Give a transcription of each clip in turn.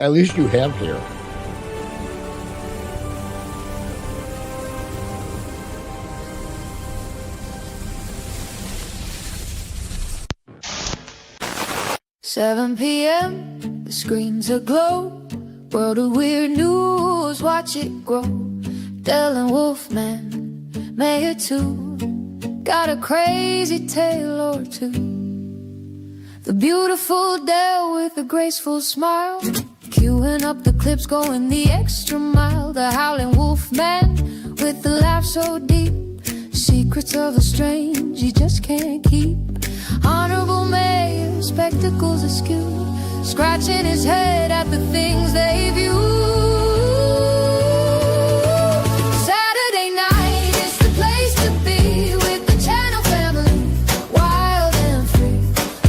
At least you have hair. Seven p.m. The screens aglow. World of weird news, watch it grow. Del and Wolfman, Mayor 2, got a crazy tale or two. The beautiful Del with a graceful smile, queuing up the clips, going the extra mile. The howling Wolfman with the laugh so deep, secrets of a strange you just can't keep. Honorable Mayor, spectacles askew, scratching his head at the things they view. Saturday night is the place to be with the channel family, wild and free.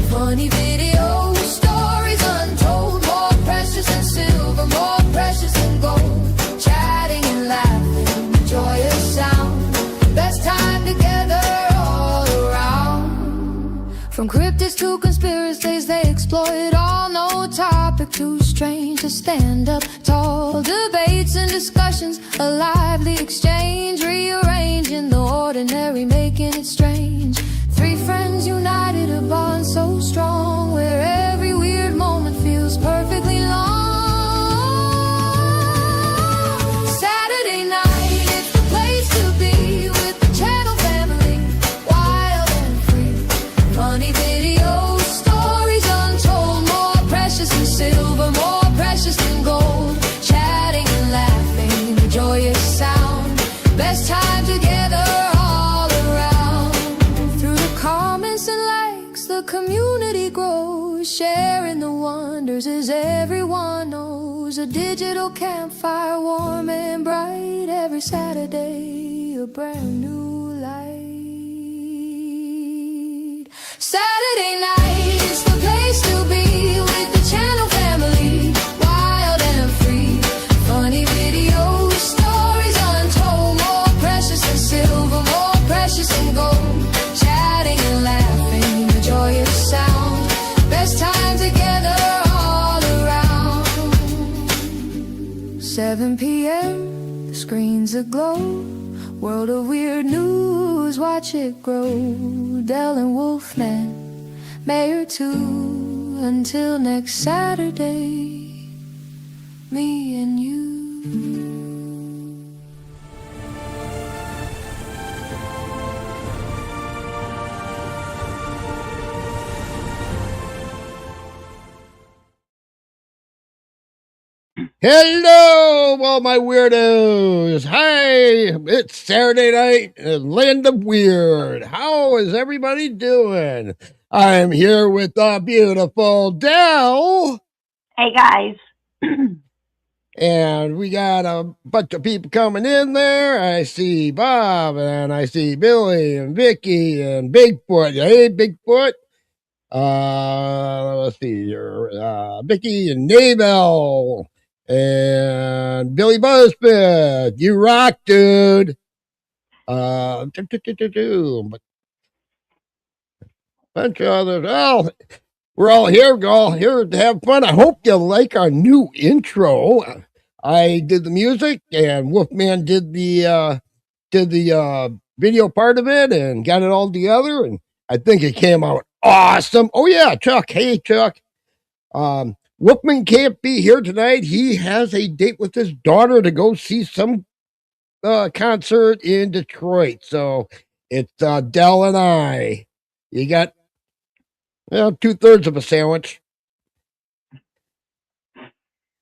Funny videos, stories untold, more precious than silver, more precious than gold. Chatting and laughing, joyous sound, best time together all around. From cryptids to conspiracies, they explore it all. No topic too strange to stand up tall. Debates and discussions, a lively exchange, rearranging the ordinary, making it strange. Three friends united, a bond so strong, where every weird moment feels perfectly long. Saturday night, it's the place to be with the channel family, wild and free. Funny videos, stories untold, more precious than silver, more precious than gold. Chatting and laughing, the joyous sound, best time together all around. Through the comments and likes, the community grows, sharing the wonders as everyone knows. A digital campfire, warm and bright, every Saturday a brand new light. Saturday night is the place to be with the channel family, wild and free. Funny videos, stories untold, more precious than silver, more precious than gold. Chatting and laughing, the joyous sound, best time together all around. 7 p.m. the screens aglow. World of weird news, watch it grow. Del and Wolfman, Mayor 2, until next Saturday, me and you. Hello, all my weirdos. Hi, it's Saturday night in Land of Weird. How is everybody doing? I'm here with the beautiful Del. Hey, guys. And we got a bunch of people coming in there. I see Bob, and I see Billy, and Vicky, and Bigfoot. Hey, Bigfoot. Let's see here. Vicky and Nabel. And Billy Buzzford, you rock, dude. Bunch of others. Well, we're all here to have fun. I hope you like our new intro. I did the music, and Wolfman did the video part of it, and got it all together, and I think it came out awesome. Oh yeah, Chuck. Hey, Chuck. Wolfman can't be here tonight. He has a date with his daughter to go see some concert in Detroit. So it's Del and I. You got 2/3 of a sandwich.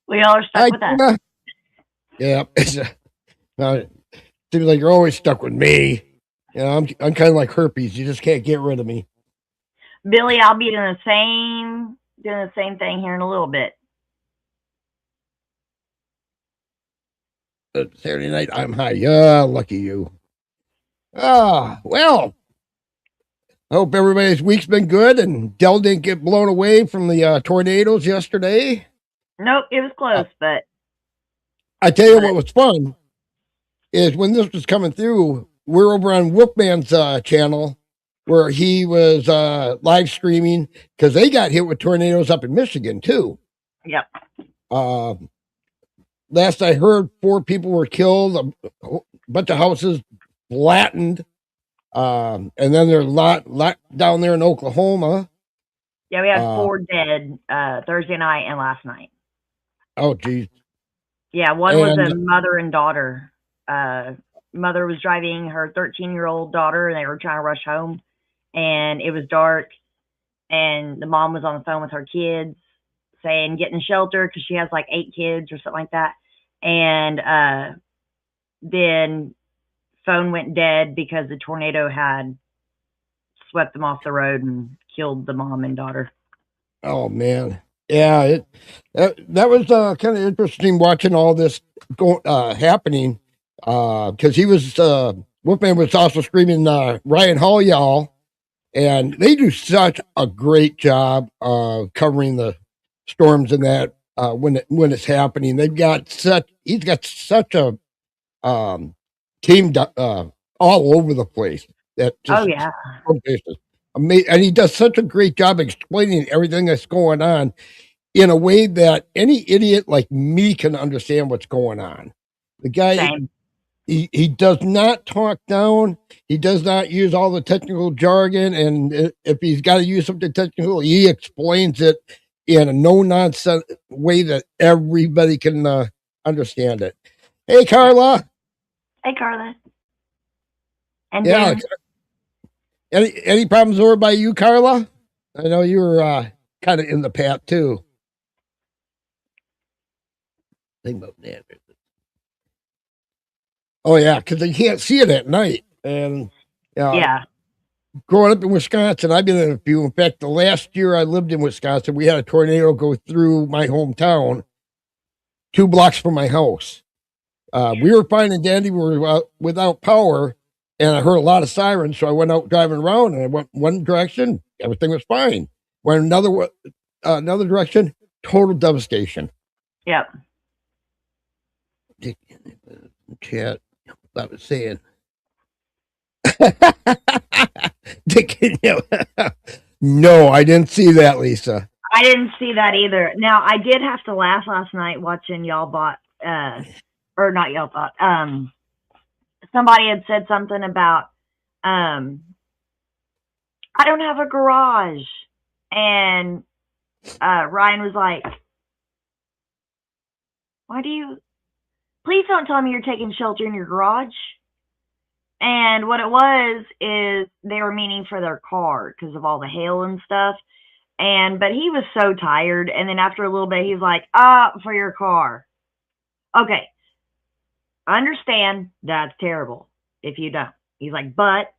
We all are stuck with that. Yeah. Seems like you're always stuck with me. I'm kind of like herpes. You just can't get rid of me. Billy, I'll be doing the same thing here in a little bit. Saturday night, I'm high. Yeah, lucky you. Well, I hope everybody's week's been good and Del didn't get blown away from the tornadoes yesterday. Nope, it was close, but I tell you what was fun is when this was coming through, we're over on Wolfman's channel where he was live streaming because they got hit with tornadoes up in Michigan too. Yep. Last I heard, 4 people were killed, a bunch of houses flattened, and then there's a lot down there in Oklahoma. Yeah, we had 4 dead Thursday night and last night. Oh, geez. Yeah, one was a mother and daughter. Mother was driving her 13-year-old daughter, and they were trying to rush home, and it was dark, and the mom was on the phone with her kids saying get in shelter because she has like 8 kids or something like that. And then phone went dead because the tornado had swept them off the road and killed the mom and daughter. Oh, man. Yeah, that was kind of interesting watching all this happening, because he was Wolfman was also screaming Ryan Hall, y'all, and they do such a great job covering the storms and that when it's happening. He's got such a team all over the place that just and he does such a great job explaining everything that's going on in a way that any idiot like me can understand what's going on. The guy, he does not talk down. He does not use all the technical jargon. And if he's got to use something technical, he explains it in a no-nonsense way that everybody can understand it. Hey, Carla. Hey, Carla. And yeah. Any problems over by you, Carla? I know you were kind of in the path too. Think about that. Oh yeah, because they can't see it at night. And yeah, growing up in Wisconsin, I've been in a few. In fact, the last year I lived in Wisconsin, we had a tornado go through my hometown, 2 blocks from my house. We were fine and dandy. We were without power, and I heard a lot of sirens. So I went out driving around, and I went one direction, everything was fine. Went another direction, total devastation. Yep. Chat. I was saying. No, I didn't see that, Lisa. I didn't see that either. Now, I did have to laugh last night watching y'all bought, or not y'all bought, somebody had said something about, I don't have a garage. And Ryan was like, please don't tell me you're taking shelter in your garage. And what it was is they were meaning for their car because of all the hail and stuff. But he was so tired. And then after a little bit, he's like, for your car. Okay. I understand that's terrible if you don't. He's like, but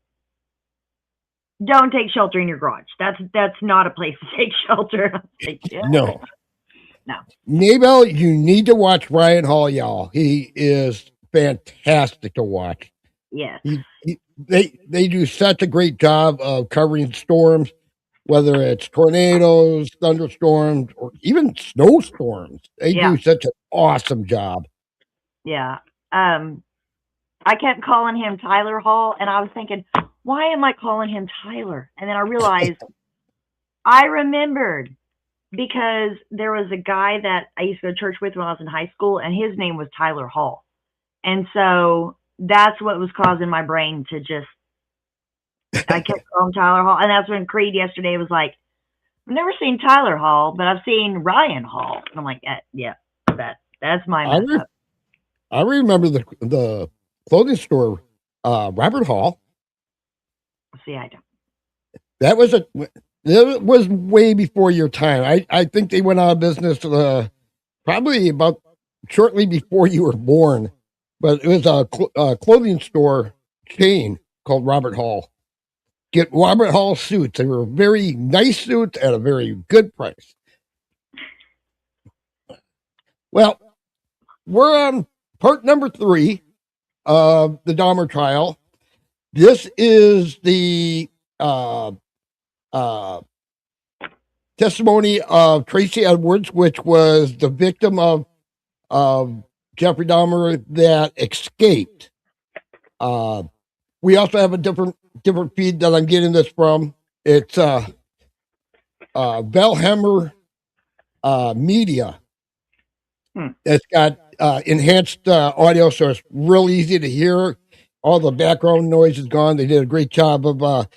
don't take shelter in your garage. That's not a place to take shelter. Like, yeah. No. Mabel, you need to watch Ryan Hall, y'all. He is fantastic to watch. Yes. They do such a great job of covering storms, whether it's tornadoes, thunderstorms, or even snowstorms. They do such an awesome job. Yeah. I kept calling him Tyler Hall, and I was thinking, why am I calling him Tyler? And then I realized I remembered because there was a guy that I used to go to church with when I was in high school, and his name was Tyler Hall. And so that's what was causing my brain to just, I kept calling Tyler Hall. And that's when Creed yesterday was like, I've never seen Tyler Hall, but I've seen Ryan Hall. And I'm like, yeah, that's my mess up. I remember the clothing store, Robert Hall. See, I don't. That was way before your time. I think they went out of business probably about shortly before you were born. But it was a clothing store chain called Robert Hall. Get Robert Hall suits. They were very nice suits at a very good price. Well, we're on part number 3 of the Dahmer trial. This is the testimony of Tracy Edwards, which was the victim of Jeffrey Dahmer that escaped. We also have a different feed that I'm getting this from. It's Valhammer Media. It's got enhanced audio, so it's real easy to hear. All the background noise is gone. They did a great job of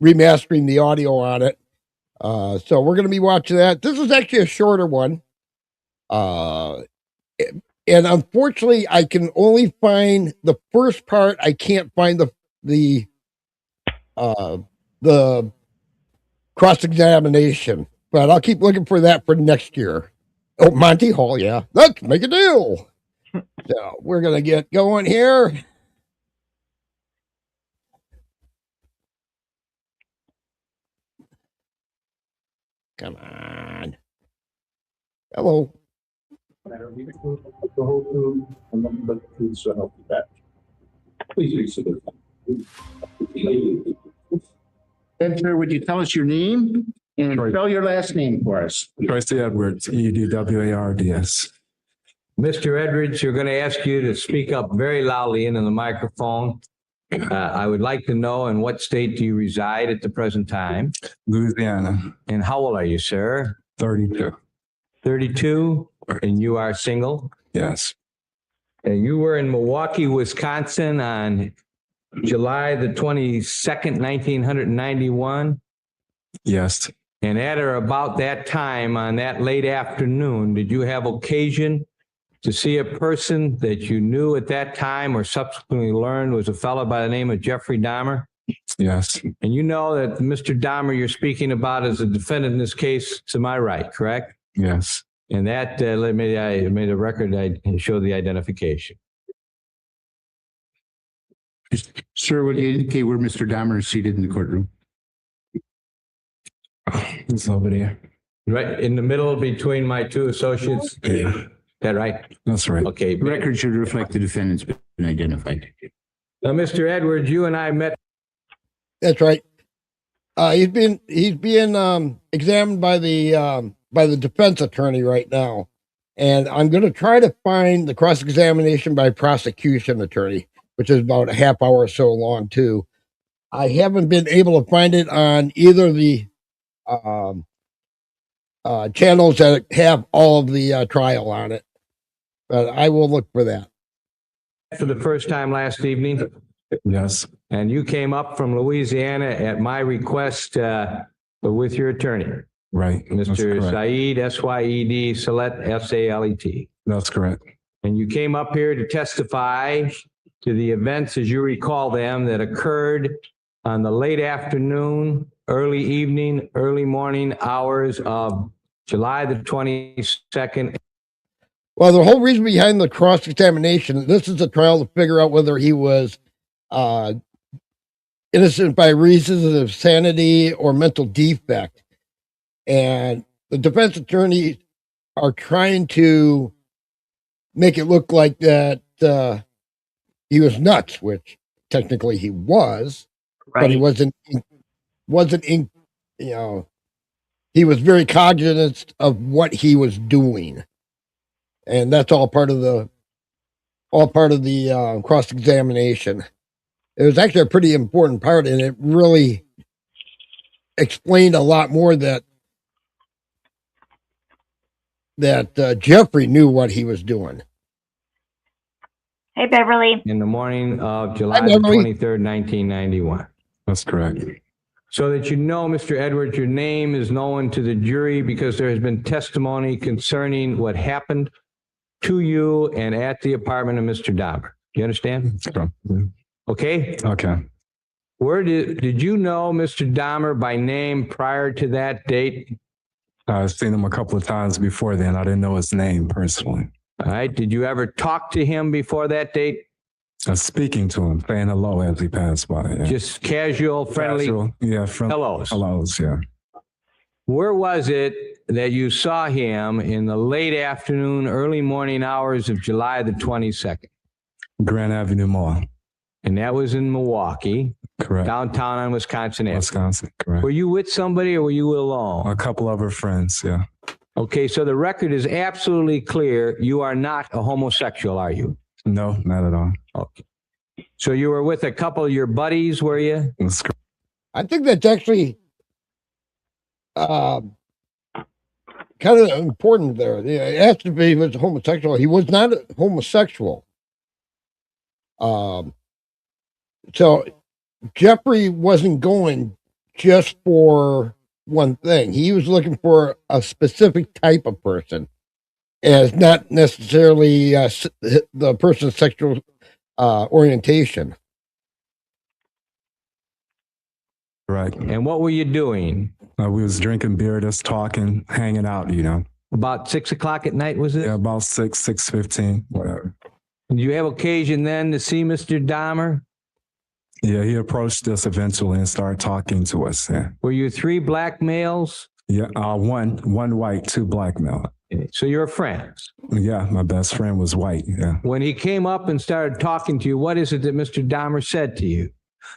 remastering the audio on it. So we're going to be watching that. This is actually a shorter one. And unfortunately, I can only find the first part. I can't find the cross-examination, but I'll keep looking for that for next year. Oh, Monty Hall, yeah. Let's make a deal. So we're going to get going here. Come on. Hello. Please be seated. Sir, would you tell us your name and spell your last name for us? Tracy Edwards, Edwards. Mr. Edwards, you're going to ask you to speak up very loudly into the microphone. I would like to know in what state do you reside at the present time? Louisiana, And how old are you, sir? 32. 32, and you are single? Yes, And you were in Milwaukee, Wisconsin on July the 22nd, 1991? yes, And at or about that time, on that late afternoon, did you have occasion to see a person that you knew at that time or subsequently learned was a fellow by the name of Jeffrey Dahmer? yes, And you know that Mr. Dahmer you're speaking about is a defendant in this case, to my right, correct? yes. And that made a record I show the identification. Sir, would you indicate where Mr. Dahmer is seated in the courtroom? It's over there. Right in the middle between my two associates? Yeah, Is that right? that's right. Okay. The record should reflect the defendant's been identified. Now, Mr. Edwards, you and I met. That's right. He's being examined by the defense attorney right now, and I'm going to try to find the cross-examination by prosecution attorney, which is about a half hour or so long too. I haven't been able to find it on either of the channels that have all of the trial on it, but I will look for that. For the first time last evening, Yes, and you came up from Louisiana at my request with your attorney, right. That's Mr. correct. Syed, S-Y-E-D, Salet, S-A-L-E-T. That's correct. And you came up here to testify to the events, as you recall them, that occurred on the late afternoon, early evening, early morning hours of July the 22nd. Well, the whole reason behind the cross-examination, this is a trial to figure out whether he was innocent by reasons of sanity or mental defect. And the defense attorneys are trying to make it look like that he was nuts, which technically he was, but he wasn't in, he was very cognizant of what he was doing. And that's all part of the cross-examination. It was actually a pretty important part, and it really explained a lot more that Jeffrey knew what he was doing. Hey, Beverly. In the morning of July Hi, the Beverly. 23rd, 1991. That's correct. So that you know, Mr. Edwards, your name is known to the jury because there has been testimony concerning what happened to you and at the apartment of Mr. Dahmer. You understand? Okay. Okay. Where did you know Mr. Dahmer by name prior to that date? I've seen him a couple of times before then. I didn't know his name personally. All right. Did you ever talk to him before that date? I was speaking to him, saying hello as he passed by. Yeah. Just casual, friendly Casual, yeah, hellos. hellos, yeah. Where was it that you saw him in the late afternoon, early morning hours of July the 22nd? Grand Avenue Mall, And that was in Milwaukee, correct. downtown on Wisconsin Avenue. Wisconsin, correct. Were you with somebody or were you alone? A couple of her friends, yeah. Okay, so the record is absolutely clear. You are not a homosexual, are you? No, not at all. Okay. So you were with a couple of your buddies, were you? That's correct. I think that's actually kind kind of important there. It has to be he was homosexual. He was not homosexual. So Jeffrey wasn't going just for one thing. He was looking for a specific type of person, as not necessarily the person's sexual orientation. Right. And what were you doing? We was drinking beer, just talking, hanging out, About 6 o'clock at night, was it? Yeah, about 6:15, whatever. Did you have occasion then to see Mr. Dahmer? Yeah, he approached us eventually and started talking to us. Yeah. Were you 3 black males? Yeah, one white, 2 black male. So you're friends. Yeah, my best friend was white. Yeah. When he came up and started talking to you, what is it that Mr. Dahmer said to you?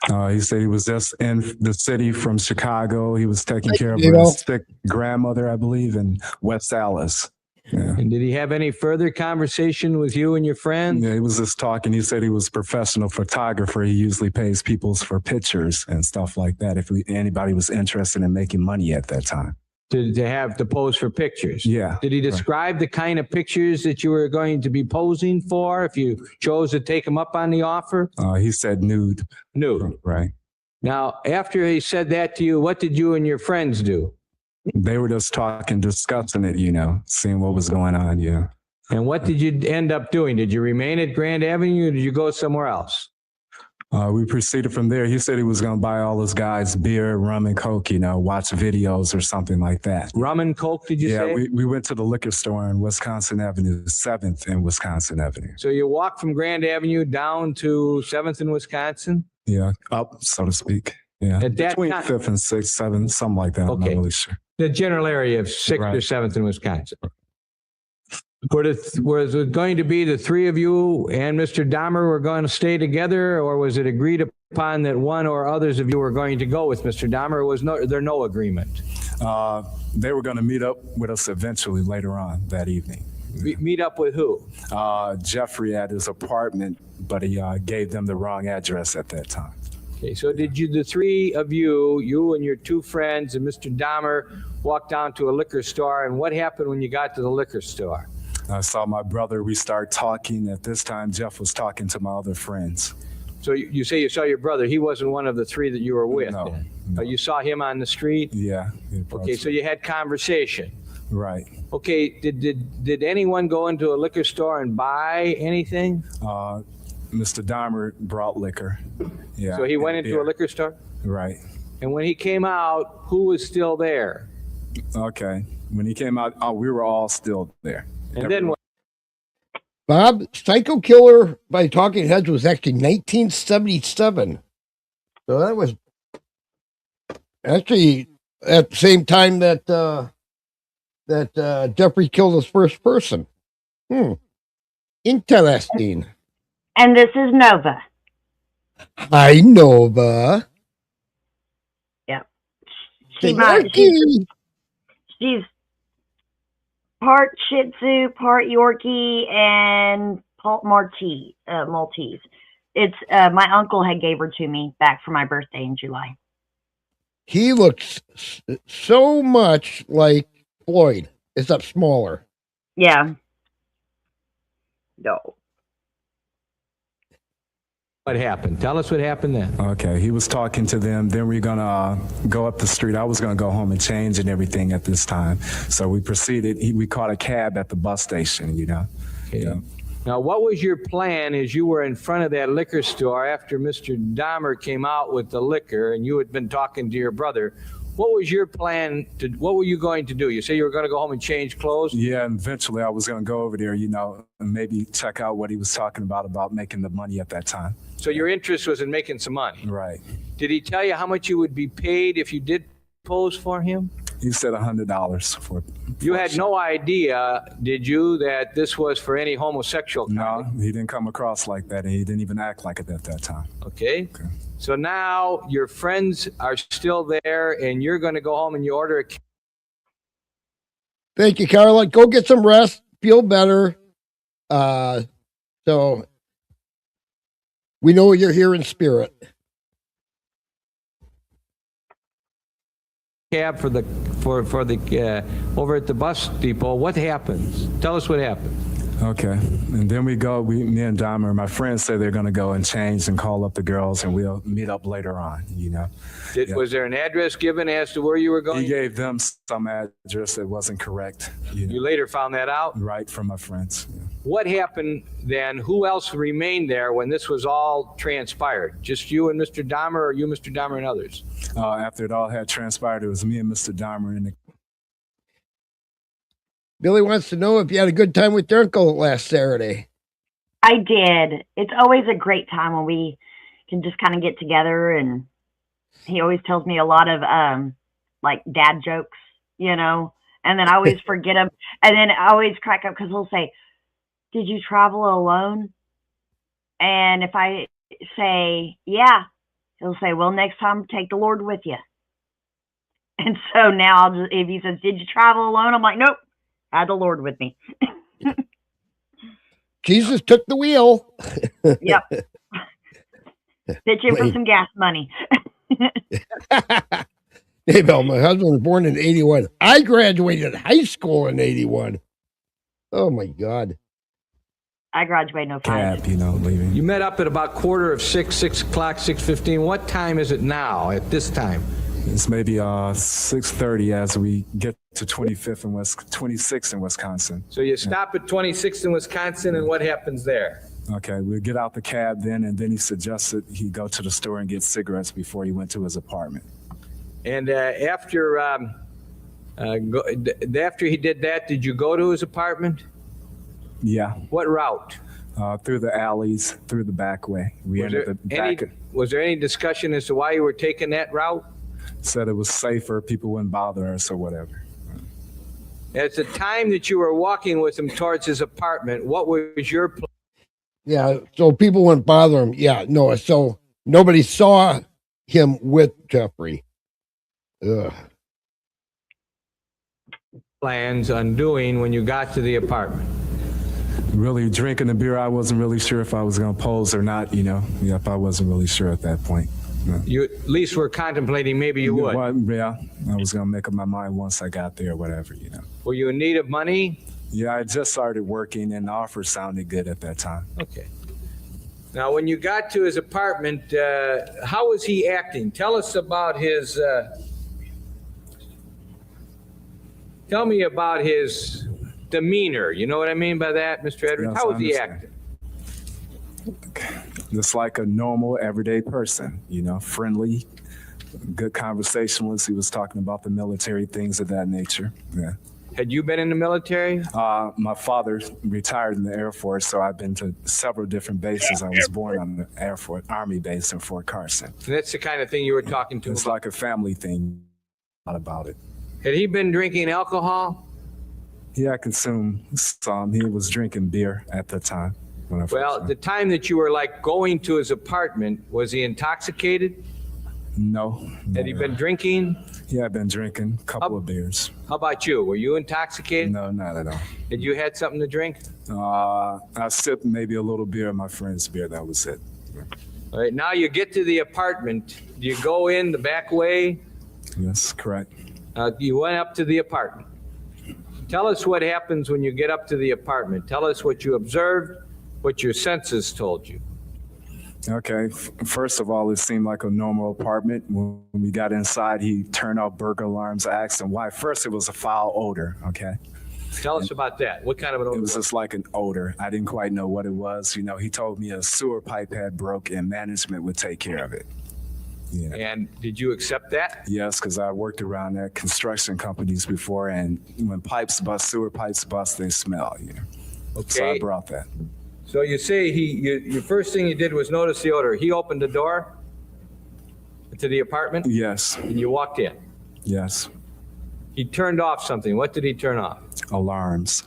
He said he was just in the city from Chicago. He was taking care of You know? his sick grandmother, I believe, in West Allis. Yeah. And did he have any further conversation with you and your friends? Yeah, he was just talking. He said he was a professional photographer. He usually pays people for pictures and stuff like that if anybody was interested in making money at that time. To have to pose for pictures? Yeah. Did he describe the kind of pictures that you were going to be posing for if you chose to take him up on the offer? He said nude. Nude. Right. Now, after he said that to you, what did you and your friends do? They were just talking, discussing it, seeing what was going on. Yeah. And what did you end up doing? Did you remain at Grand Avenue or did you go somewhere else? We proceeded from there. He said he was going to buy all his guys beer, rum, and Coke, watch videos or something like that. Rum and Coke, did you say? Yeah, we went to the liquor store on Wisconsin Avenue, 7th and Wisconsin Avenue. So you walked from Grand Avenue down to 7th and Wisconsin? Yeah, up, so to speak. Yeah, At that between time- 5th and 6th, 7th, something like that. I'm not really sure. The general area of 6th or Right. 7th in Wisconsin. Was it going to be the 3 of you and Mr. Dahmer were going to stay together, or was it agreed upon that one or others of you were going to go with Mr. Dahmer? Or was there no agreement? They were going to meet up with us eventually later on that evening. Meet up with who? Jeffrey at his apartment, but he gave them the wrong address at that time. Okay, so did you, the 3 of you and your 2 friends and Mr. Dahmer, walk down to a liquor store, and what happened when you got to the liquor store? I saw my brother. We started talking. At this time, Jeff was talking to my other friends. So you say you saw your brother. He wasn't one of the 3 that you were with? No, then? no. You saw him on the street? Yeah. he approached Okay, so you had conversation. Right. Okay, did anyone go into a liquor store and buy anything? Mr. Dahmer brought liquor. Yeah. So he went and into a beer. liquor store? Right. And when he came out, who was still there? Okay. When he came out, we were all still there. And then what? Bob, Psycho Killer by Talking Heads was actually 1977. So that was actually at the same time that Jeffrey killed his first person. Interesting. And this is Nova. Hi, Nova. She's part Shih Tzu, part Yorkie, and part Maltese. It's my uncle had gave her to me back for my birthday in July. He looks so much like Floyd, except smaller. Yeah. No. What happened? Tell us what happened then. Okay. He was talking to them. Then we're going to go up the street. I was going to go home and change and everything at this time. So we proceeded. We caught a cab at the bus station, Okay. Yeah. Now, what was your plan as you were in front of that liquor store after Mr. Dahmer came out with the liquor and you had been talking to your brother? What was your plan? What were you going to do? You say you were going to go home and change clothes? Yeah, and eventually I was going to go over there, and maybe check out what he was talking about making the money at that time. So your interest was in making some money. Right. Did he tell you how much you would be paid if you did pose for him? He said $100 for. You had no idea, did you, that this was for any homosexual? No, he didn't come across like that, and he didn't even act like it at that time. Okay. So now your friends are still there, and you're going to go home and you order a. Thank you, Carla. Go get some rest. Feel better. So we know you're here in spirit. cab for the over at the bus depot. What happens? Tell us what happens. Okay. And then me and Dahmer, my friends say they're going to go and change and call up the girls, and we'll meet up later on, you know. Was there an address given as to where you were going? He gave them some address that wasn't correct. You know, You later found that out? right from my friends. Yeah. What happened then? Who else remained there when this was all transpired? Just you and Mr. Dahmer, or you, Mr. Dahmer, and others? After it all had transpired, it was me and Mr. Dahmer in the Billy wants to know if you had a good time with your uncle last Saturday. I did. It's always a great time when we can just kind of get together, and he always tells me a lot of like dad jokes, you know, and then I always forget them, and then I always crack up because he'll say, "Did you travel alone?" And if I say, "Yeah," he'll say, "Well, next time take the Lord with you." And so now if he says, "Did you travel alone?" I'm like, "Nope, I had the Lord with me." Jesus took the wheel. Yep. Pitch in for some gas money. Hey, Bill, my husband was born in 81. I graduated high school in 81. Oh, my God. I graduated in 05. cab, you know, leaving. You met up at about 6:15, 6:15. What time is it now at this time? It's maybe 6:30 as we get to 26th in Wisconsin. So you stop at 26th in Wisconsin, and what happens there? Okay, we'll get out the cab then, and then he suggested he go to the store and get cigarettes before he went to his apartment. And after he did that, did you go to his apartment? Yeah, What route? through the alleys, through the back way. We entered the back. Was there any discussion as to why you were taking that route? Said it was safer, people wouldn't bother us or whatever. At the time that you were walking with him towards his apartment, what was your plan? Yeah, so people wouldn't bother him. Yeah, no, so nobody saw him with Jeffrey. Ugh. Plans on doing when you got to the apartment? Really drinking the beer, I wasn't really sure if I was going to pose or not, you know. Yep, I wasn't really sure at that point. No. You at least were contemplating maybe you would. Well, yeah, I was going to make up my mind once I got there, whatever, you know. Were you in need of money? Yeah, I just started working and the offer sounded good at that time. Okay. Now, when you got to his apartment, how was he acting? Tell us about his, tell me about his demeanor. You know what I mean by that, Mr. Edwards? Yes, How I was he understand. acting? Just like a normal, everyday person, you know, friendly, good conversationalist. He was talking about the military, things of that nature. Yeah. Had you been in the military? My father retired in the Air Force, so I've been to several different bases. I was born on the Air Force Army base in Fort Carson. And that's the kind of thing you were talking to him It's about. like a family thing. A lot about it. Had he been drinking alcohol? Yeah, I consumed some. He was drinking beer at the time. When I first Well, met. the time that you were like going to his apartment, was he intoxicated? No. Had he been drinking? Yeah, I've been drinking a couple of beers. How about you? Were you intoxicated? No, not at all. Had you had something to drink? I sipped maybe a little beer, my friend's beer. That was it. All right, now you get to the apartment. Do you go in the back way? Yes, correct. You went up to the apartment. Tell us what happens when you get up to the apartment. Tell us what you observed, what your senses told you. Okay. First of all, it seemed like a normal apartment. When we got inside, he turned off burglar alarms. I asked him why. First, it was a foul odor. Okay. Tell us about that. What kind of an It odor? was just like an odor. I didn't quite know what it was. You know, he told me a sewer pipe had broke and management would take care of it. Yeah. And did you accept that? Yes, because I worked around at construction companies before, and when pipes bust, sewer pipes bust, they smell. You know. So I Okay. brought that. So you say your first thing you did was notice the odor. He opened the door to the apartment Yes, and you walked in. yes. He turned off something. What did he turn off? Alarms.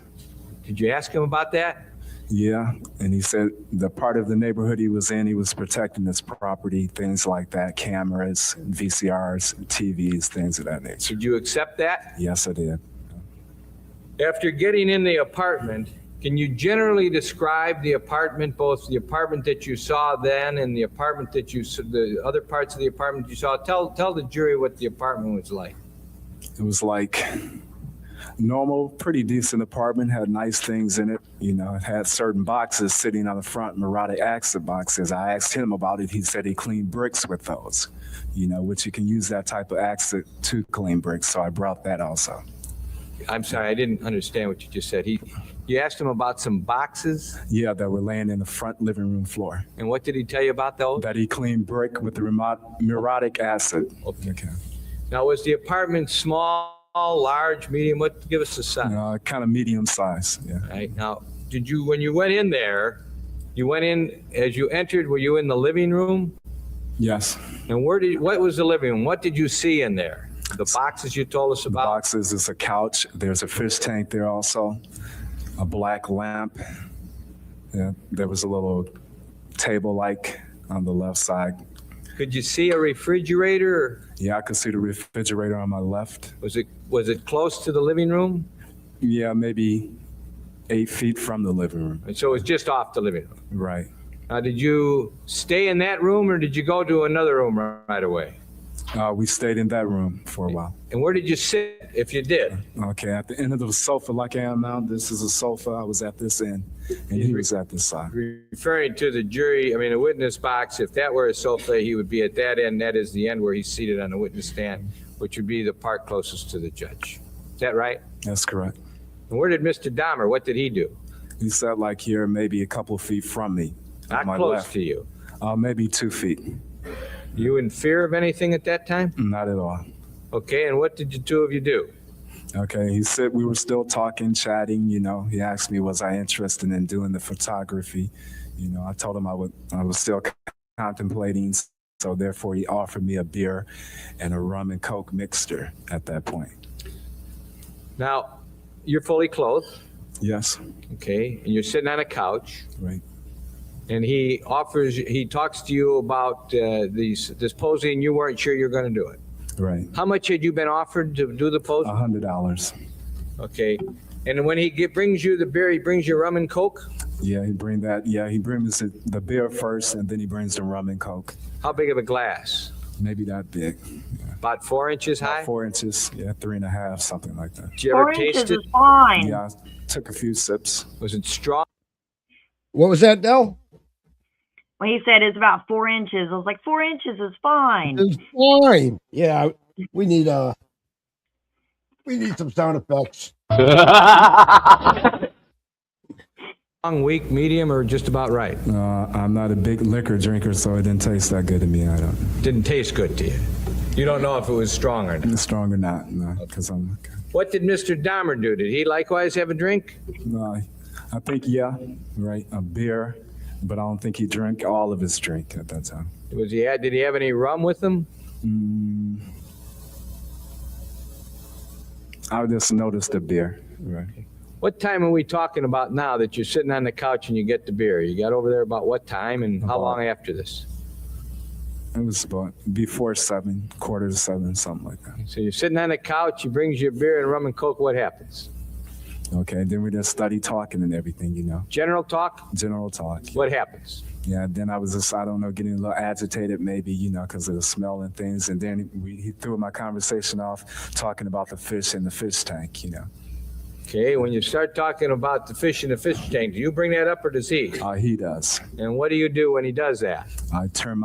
Did you ask him about that? Yeah, and he said the part of the neighborhood he was in, he was protecting his property, things like that, cameras, VCRs, TVs, things of that nature. Did you accept that? Yes, I did. After getting in the apartment, can you generally describe the apartment, both the apartment that you saw then and the apartment that the other parts of the apartment you saw? Tell the jury what the apartment was like. It was like normal, pretty decent apartment, had nice things in it. You know, it had certain boxes sitting on the front, neurotic acid boxes. I asked him about it. He said he cleaned bricks with those, you know, which you can use that type of acid to clean bricks. So I brought that also. I'm sorry, I didn't understand what you just said. You asked him about some boxes, Yeah, that were laying in the front living room floor. and what did he tell you about those? That he cleaned brick with the neurotic acid. Okay. Now, was the apartment small, large, medium? What? Give us a size. Kind of medium size, yeah. Right. Now, when you went in there, you went in, as you entered, were you in the living room? Yes. And what was the living room? What did you see in there? The boxes you told us about? Boxes is a couch. There's a fish tank there also. A black lamp. Yeah, there was a little table-like on the left side. Could you see a refrigerator? Yeah, I could see the refrigerator on my left. Was it close to the living room? Yeah, maybe 8 feet from the living room. And so it was just off the living room. Right. Now, did you stay in that room or did you go to another room right away? We stayed in that room for a while. And where did you sit if you did? Okay, at the end of the sofa like I am now, this is a sofa. I was at this end, and he was at this side. Referring to the jury, I mean, the witness box, if that were a sofa, he would be at that end. That is the end where he's seated on the witness stand, which would be the part closest to the judge. Is that right? That's correct. And where did Mr. Dahmer, what did he do? He sat like here, maybe a couple of feet from me. Not my close left. to you. Maybe 2 feet. You in fear of anything at that time? Not at all. Okay, and what did the two of you do? Okay, he said we were still talking, chatting, you know. He asked me, was I interested in doing the photography? You know, I told him I was still contemplating, so therefore he offered me a beer and a rum and Coke mixture at that point. Now, you're fully clothed, Yes, okay, and you're sitting on a couch, right. and he talks to you about this posing, you weren't sure you're going to do it. Right. How much had you been offered to do the posing? $100. Okay, and when he brings you the beer, he brings you rum and Coke? Yeah, he bring that. Yeah, he brings the beer first, and then he brings the rum and Coke. How big of a glass? Maybe that big. Yeah. About 4 inches high? About 4 inches. Yeah, 3.5, something like that. Did you ever 4 taste inches it? is fine. Yeah, I took a few sips. Was it strong? What was that, Del? When he said it's about 4 inches, I was like, 4 inches is fine. It's fine. Yeah, we need some sound effects. Strong, weak, medium, or just about right? I'm not a big liquor drinker, so it didn't taste that good to me. I don't. Didn't taste good to you. You don't know if it was strong or not. It's strong or not, no, because I'm. What did Mr. Dahmer do? Did he likewise have a drink? No, I think right, a beer, but I don't think he drank all of his drink at that time. Did he have any rum with him? I just noticed the beer. Right. What time are we talking about now that you're sitting on the couch and you get the beer? You got over there about what time and how long after this? It was about before 7, quarter to 7, something like that. So you're sitting on the couch, he brings you a beer and rum and Coke, what happens? Okay, then we just study talking and everything, you know. General talk? General talk. What happens? Yeah, then I was just, I don't know, getting a little agitated maybe, you know, because of the smell and things. And then he threw my conversation off talking about the fish in the fish tank, you know. Okay, when you start talking about the fish in the fish tank, do you bring that up or does he? He does. And what do you do when he does that? I turn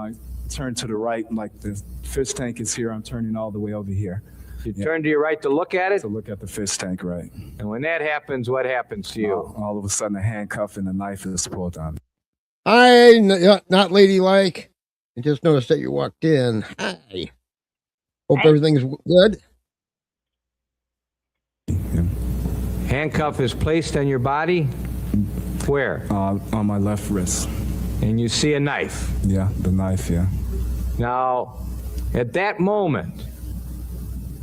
to the right, like the fish tank is here. I'm turning all the way over here. You turn to your right to look at it? To look at the fish tank, right. And when that happens, what happens to you? All of a sudden, a handcuff and a knife is pulled on me. Not ladylike. I just noticed that you walked in. Hi. Hope Hey. everything's good. Handcuff is placed on your body? Where? On my left wrist. And you see a knife. Yeah, the knife, yeah. Now, at that moment,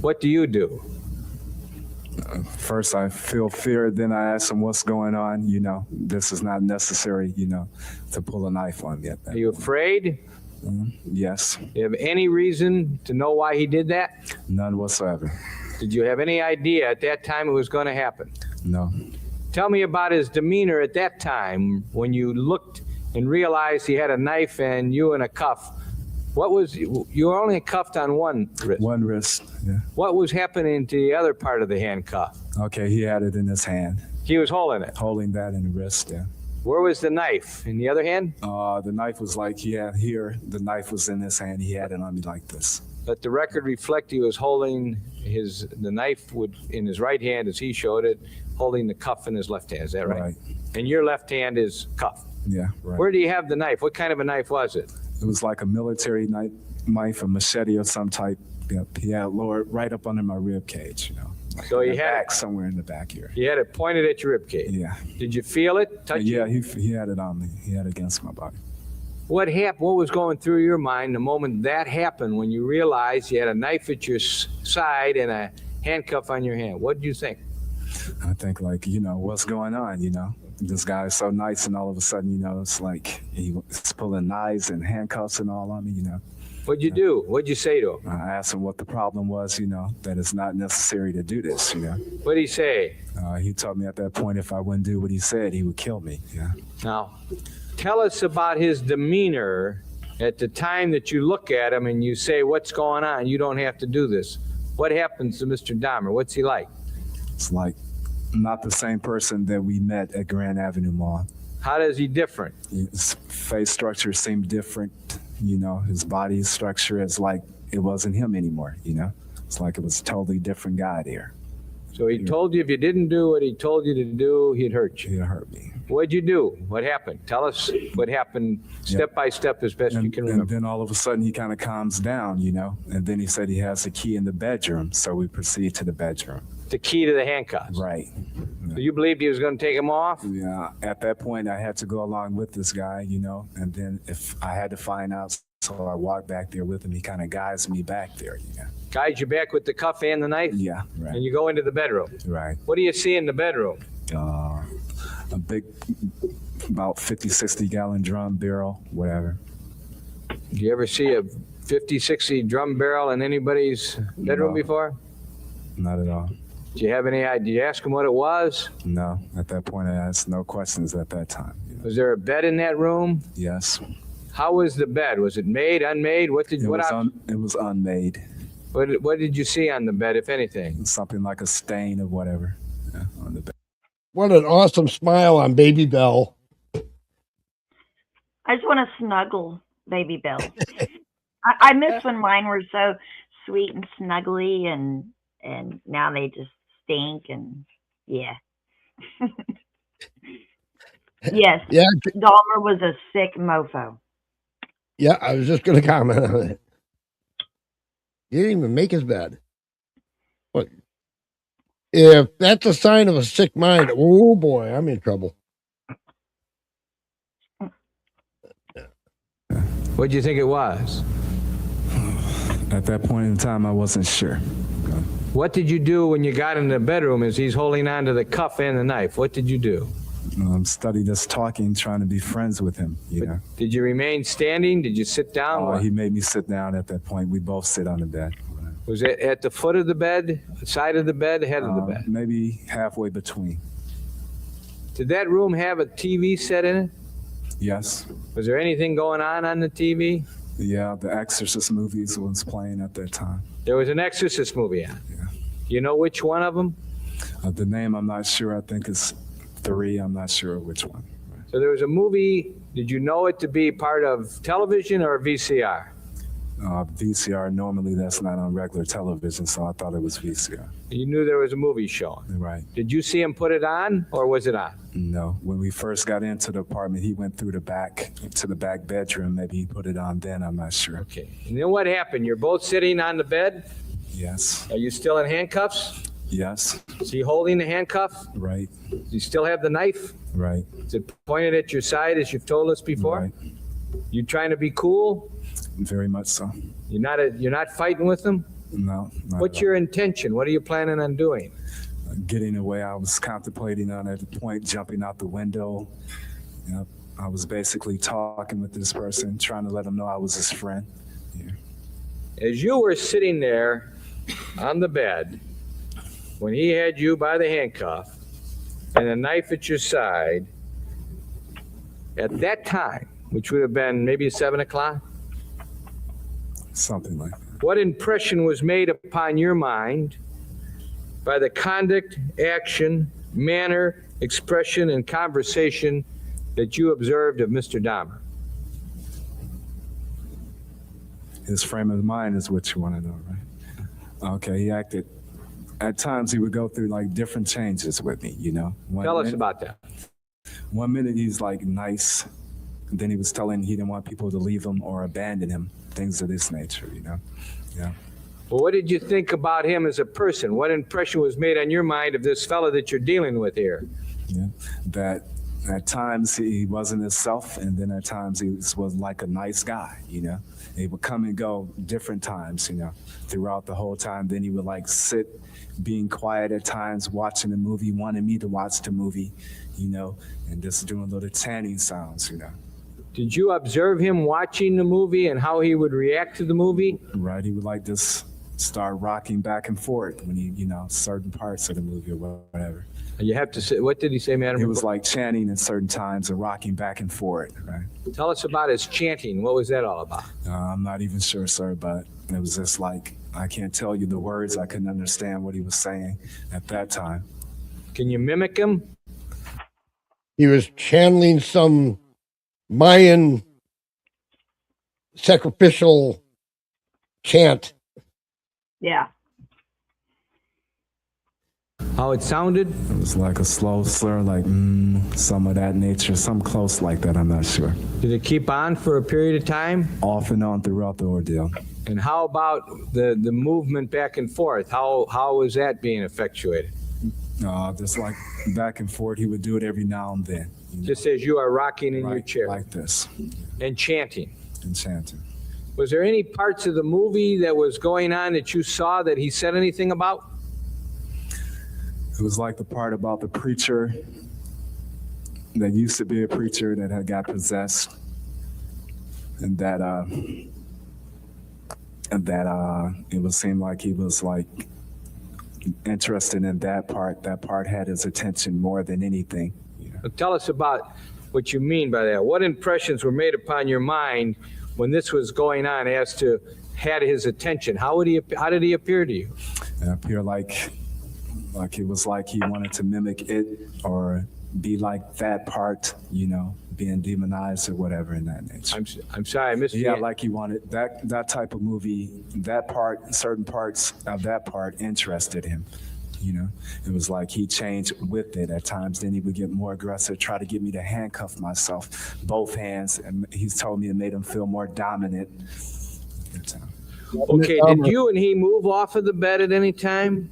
what do you do? First, I feel fear. Then I ask him what's going on. You know, this is not necessary, you know, to pull a knife on me at that Are you afraid? Yes, Do you have any reason to know why he did that? none whatsoever. Did you have any idea at that time it was going to happen? No. Tell me about his demeanor at that time when you looked and realized he had a knife and you in a cuff. What was, you were only cuffed on one wrist. One wrist, yeah. What was happening to the other part of the handcuff? Okay, he had it in his hand, He was holding it. holding that in the wrist, yeah. Where was the knife? In the other hand? The knife was like he had here. The knife was in his hand. He had it on me like this. Let the record reflect he was holding the knife in his right hand as he showed it, holding the cuff in his left hand. Is that right? Right. And your left hand is cuffed. Yeah, right. Where do you have the knife? What kind of a knife was it? It was like a military knife, a machete of some type. Yep. He had it lowered right up under my rib cage, you know. Like So in he the had back, somewhere in the back here. You had it pointed at your ribcage. Yeah. Did you feel it? Touch Yeah, it? he had it on me. He had it against my body. What happened? What was going through your mind the moment that happened when you realized you had a knife at your side and a handcuff on your hand? What did you think? I think like, you know, what's going on, you know? This guy is so nice and all of a sudden, you know, it's like he's pulling knives and handcuffs and all on me, you know? What'd you do? What'd you say to him? I asked him what the problem was, you know, that it's not necessary to do this, you know? What'd he say? He told me at that point if I wouldn't do what he said, he would kill me, yeah? Now, tell us about his demeanor at the time that you look at him and you say, what's going on? You don't have to do this. What happens to Mr. Dahmer? What's he like? It's like not the same person that we met at Grand Avenue Mall. How does he different? His face structure seemed different, you know, his body structure is like it wasn't him anymore, you know? It's like it was a totally different guy there. So he told you if you didn't do what he told you to do, he'd hurt you. He hurt me. What'd you do? What happened? Tell us what happened step by step as best you can And remember. then all of a sudden he kind of calms down, you know? And then he said he has a key in the bedroom, so we proceed to the bedroom. The key to the handcuffs. Right. So you believed he was going to take them off? Yeah, at that point I had to go along with this guy, you know? And then if I had to find out, so I walked back there with him, he kind of guides me back there, you know? Guides you back with the cuff and the knife? Yeah, right. And you go into the bedroom. Right. What do you see in the bedroom? A big, about 50, 60 gallon drum barrel, whatever. Do you ever see a 50, 60 drum barrel in anybody's bedroom No. before? Not at all. Do you have any idea? Did you ask him what it was? No, at that point I asked no questions at that time. You know? Was there a bed in that room? Yes. How was the bed? Was it made, unmade? It was unmade. What did you see on the bed, if anything? Something like a stain or whatever, yeah, on the bed. What an awesome smile on Baby Bell. I just want to snuggle Baby Bell. I miss when mine were so sweet and snuggly, and now they just stink, and yeah. Yes, Yeah, Dahmer was a sick mofo. yeah, I was just going to comment on it. He didn't even make his bed. What? If that's a sign of a sick mind, oh boy, I'm in trouble. What did you think it was? At that point in time, I wasn't sure. What did you do when you got in the bedroom as he's holding on to the cuff and the knife? What did you do? Studied us talking, trying to be friends with him, you know. Did you remain standing? Did you sit down? He made me sit down at that point. We both sit on the bed. Was it at the foot of the bed, side of the bed, head of the bed? Maybe halfway between. Did that room have a TV set in it? Yes. Was there anything going on the TV? Yeah, the Exorcist movies was playing at that time. There was an Exorcist movie on. Yeah. You know which one of them? The name, I'm not sure. I think it's 3. I'm not sure which one. So there was a movie. Did you know it to be part of television or VCR? VCR, normally that's not on regular television, so I thought it was VCR. You knew there was a movie showing. Right. Did you see him put it on, or was it on? No. When we first got into the apartment, he went through the back to the back bedroom. Maybe he put it on then. I'm not sure. Okay. And then what happened? You're both sitting on the bed. Yes. Are you still in handcuffs? Yes. Is he holding the handcuff? Right. Do you still have the knife? Right. Is it pointed at your side as you've told us before? Right. You trying to be cool? Very much so. You're not fighting with him? No. not What's at your intention? What are you planning on doing? all. Getting away, I was contemplating on at the point jumping out the window. You know, I was basically talking with this person, trying to let him know I was his friend. Yeah. As you were sitting there on the bed, when he had you by the handcuff and a knife at your side, at that time, which would have been maybe 7 o'clock, Something like that. What impression was made upon your mind by the conduct, action, manner, expression, and conversation that you observed of Mr. Dahmer? His frame of mind is what you want to know, right? Okay, he acted, at times he would go through like different changes with me, you know? Tell us about that. 1 minute he's like nice, and then he was telling he didn't want people to leave him or abandon him, things of this nature, you know? Yeah. Well, what did you think about him as a person? What impression was made on your mind of this fellow that you're dealing with here? Yeah, that at times he wasn't himself, and then at times he was like a nice guy, you know? He would come and go different times, you know, throughout the whole time. Then he would like sit, being quiet at times, watching the movie, wanting me to watch the movie, you know, and just doing little tanning sounds, you know. Did you observe him watching the movie and how he would react to the movie? Right, he would like just start rocking back and forth when he, you know, certain parts of the movie or whatever. You have to say, what did he say, madam? He was like chanting in certain times and rocking back and forth, right? Tell us about his chanting. What was that all about? I'm not even sure, sir, but it was just like, I can't tell you the words. I couldn't understand what he was saying at that time. Can you mimic him? He was channeling some Mayan sacrificial chant. Yeah. How it sounded? It was like a slow slur, like some of that nature, some close like that, I'm not sure. Did it keep on for a period of time? Off and on throughout the ordeal. And how about the movement back and forth? How was that being effectuated? Just like back and forth, he would do it every now and then. You know? Just as you are rocking in your Right, chair like this, and chanting. and chanting. Was there any parts of the movie that was going on that you saw that he said anything about? It was like the part about the preacher that used to be a preacher that had got possessed, and that it would seem like he was like interested in that part. That part had his attention more than anything. You know? Tell us about what you mean by that. What impressions were made upon your mind when this was going on as to had his attention? How did he appear to you? It appeared like it was like he wanted to mimic it or be like that part, you know, being demonized or whatever in that nature. I'm sorry, I missed Yeah, you. like he wanted that type of movie, that part, certain parts of that part interested him. You know, it was like he changed with it at times. Then he would get more aggressive, try to get me to handcuff myself, both hands. And he's told me it made him feel more dominant. Okay, did you and he move off of the bed at any time?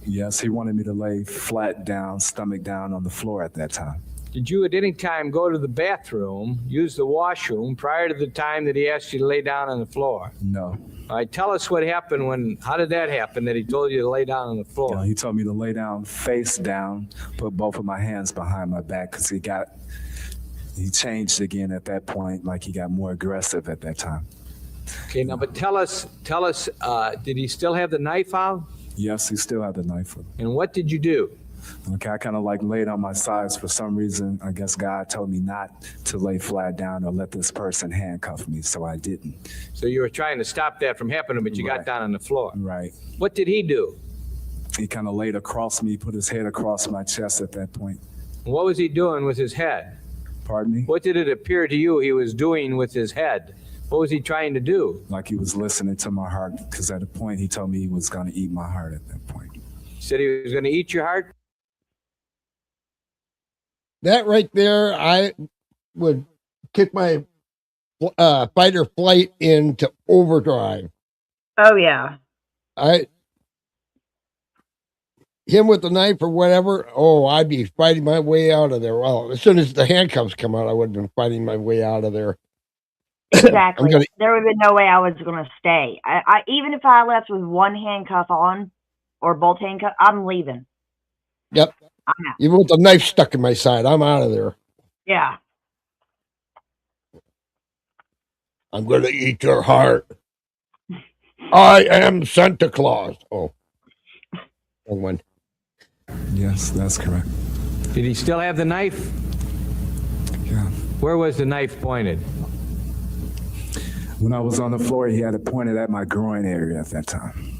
Yes, he wanted me to lay flat down, stomach down on the floor at that time. Did you at any time go to the bathroom, use the washroom prior to the time that he asked you to lay down on the floor? No. All right, tell us what happened how did that happen that he told you to lay down on the floor? You know, he told me to lay down, face down, put both of my hands behind my back because he changed again at that point, like he got more aggressive at that time. Okay, now, but tell us, did he still have the knife out? Yes, he still had the knife with him. And what did you do? Okay, I kind of like laid on my sides for some reason. I guess God told me not to lay flat down or let this person handcuff me, so I didn't. So you were trying to stop that from happening, but you got Right. down on the floor. Right. What did he do? He kind of laid across me, put his head across my chest at that point. What was he doing with his head? Pardon me? What did it appear to you he was doing with his head? What was he trying to do? Like he was listening to my heart, because at a point he told me he was going to eat my heart at that point. He said he was going to eat your heart? That right there, I would kick my fight or flight into overdrive. Oh, yeah. Him with the knife or whatever, I'd be fighting my way out of there. Well, as soon as the handcuffs come out, I would have been fighting my way out of there. Exactly. There would have been no way I was going to stay. I even if I left with one handcuff on or both handcuffs, I'm leaving. Yep. I'm out. Even with the knife stuck in my side, I'm out of there. Yeah. I'm going to eat your heart. I am Santa Claus. Oh. Wrong one. Yes, that's correct. Did he still have the knife? Yeah. Where was the knife pointed? When I was on the floor, he had it pointed at my groin area at that time.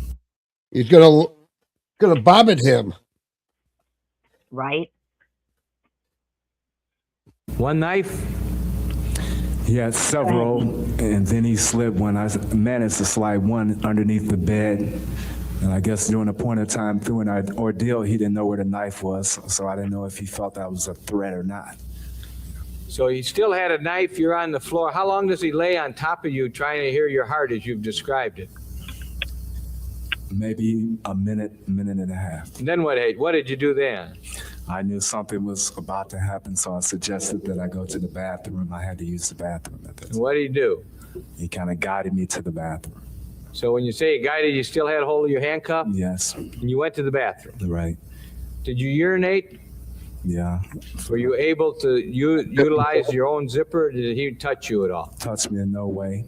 He's gonna bob at him. Right? One knife? He had several, and then he slid one. I managed to slide one underneath the bed. And I guess during a point of time through an ordeal, he didn't know where the knife was, so I didn't know if he felt that was a threat or not. So he still had a knife, you're on the floor. How long does he lay on top of you trying to hear your heart as you've described it? Maybe a minute and a half. And then what did you do then? I knew something was about to happen, so I suggested that I go to the bathroom. I had to use the bathroom at that And time. what did he do? He kind of guided me to the bathroom. So when you say he guided, you still had hold of your handcuff? Yes, And you went to the bathroom. right. Did you urinate? Yeah, Were you able to utilize your own zipper? Or did he touch you at all? touched me in no way.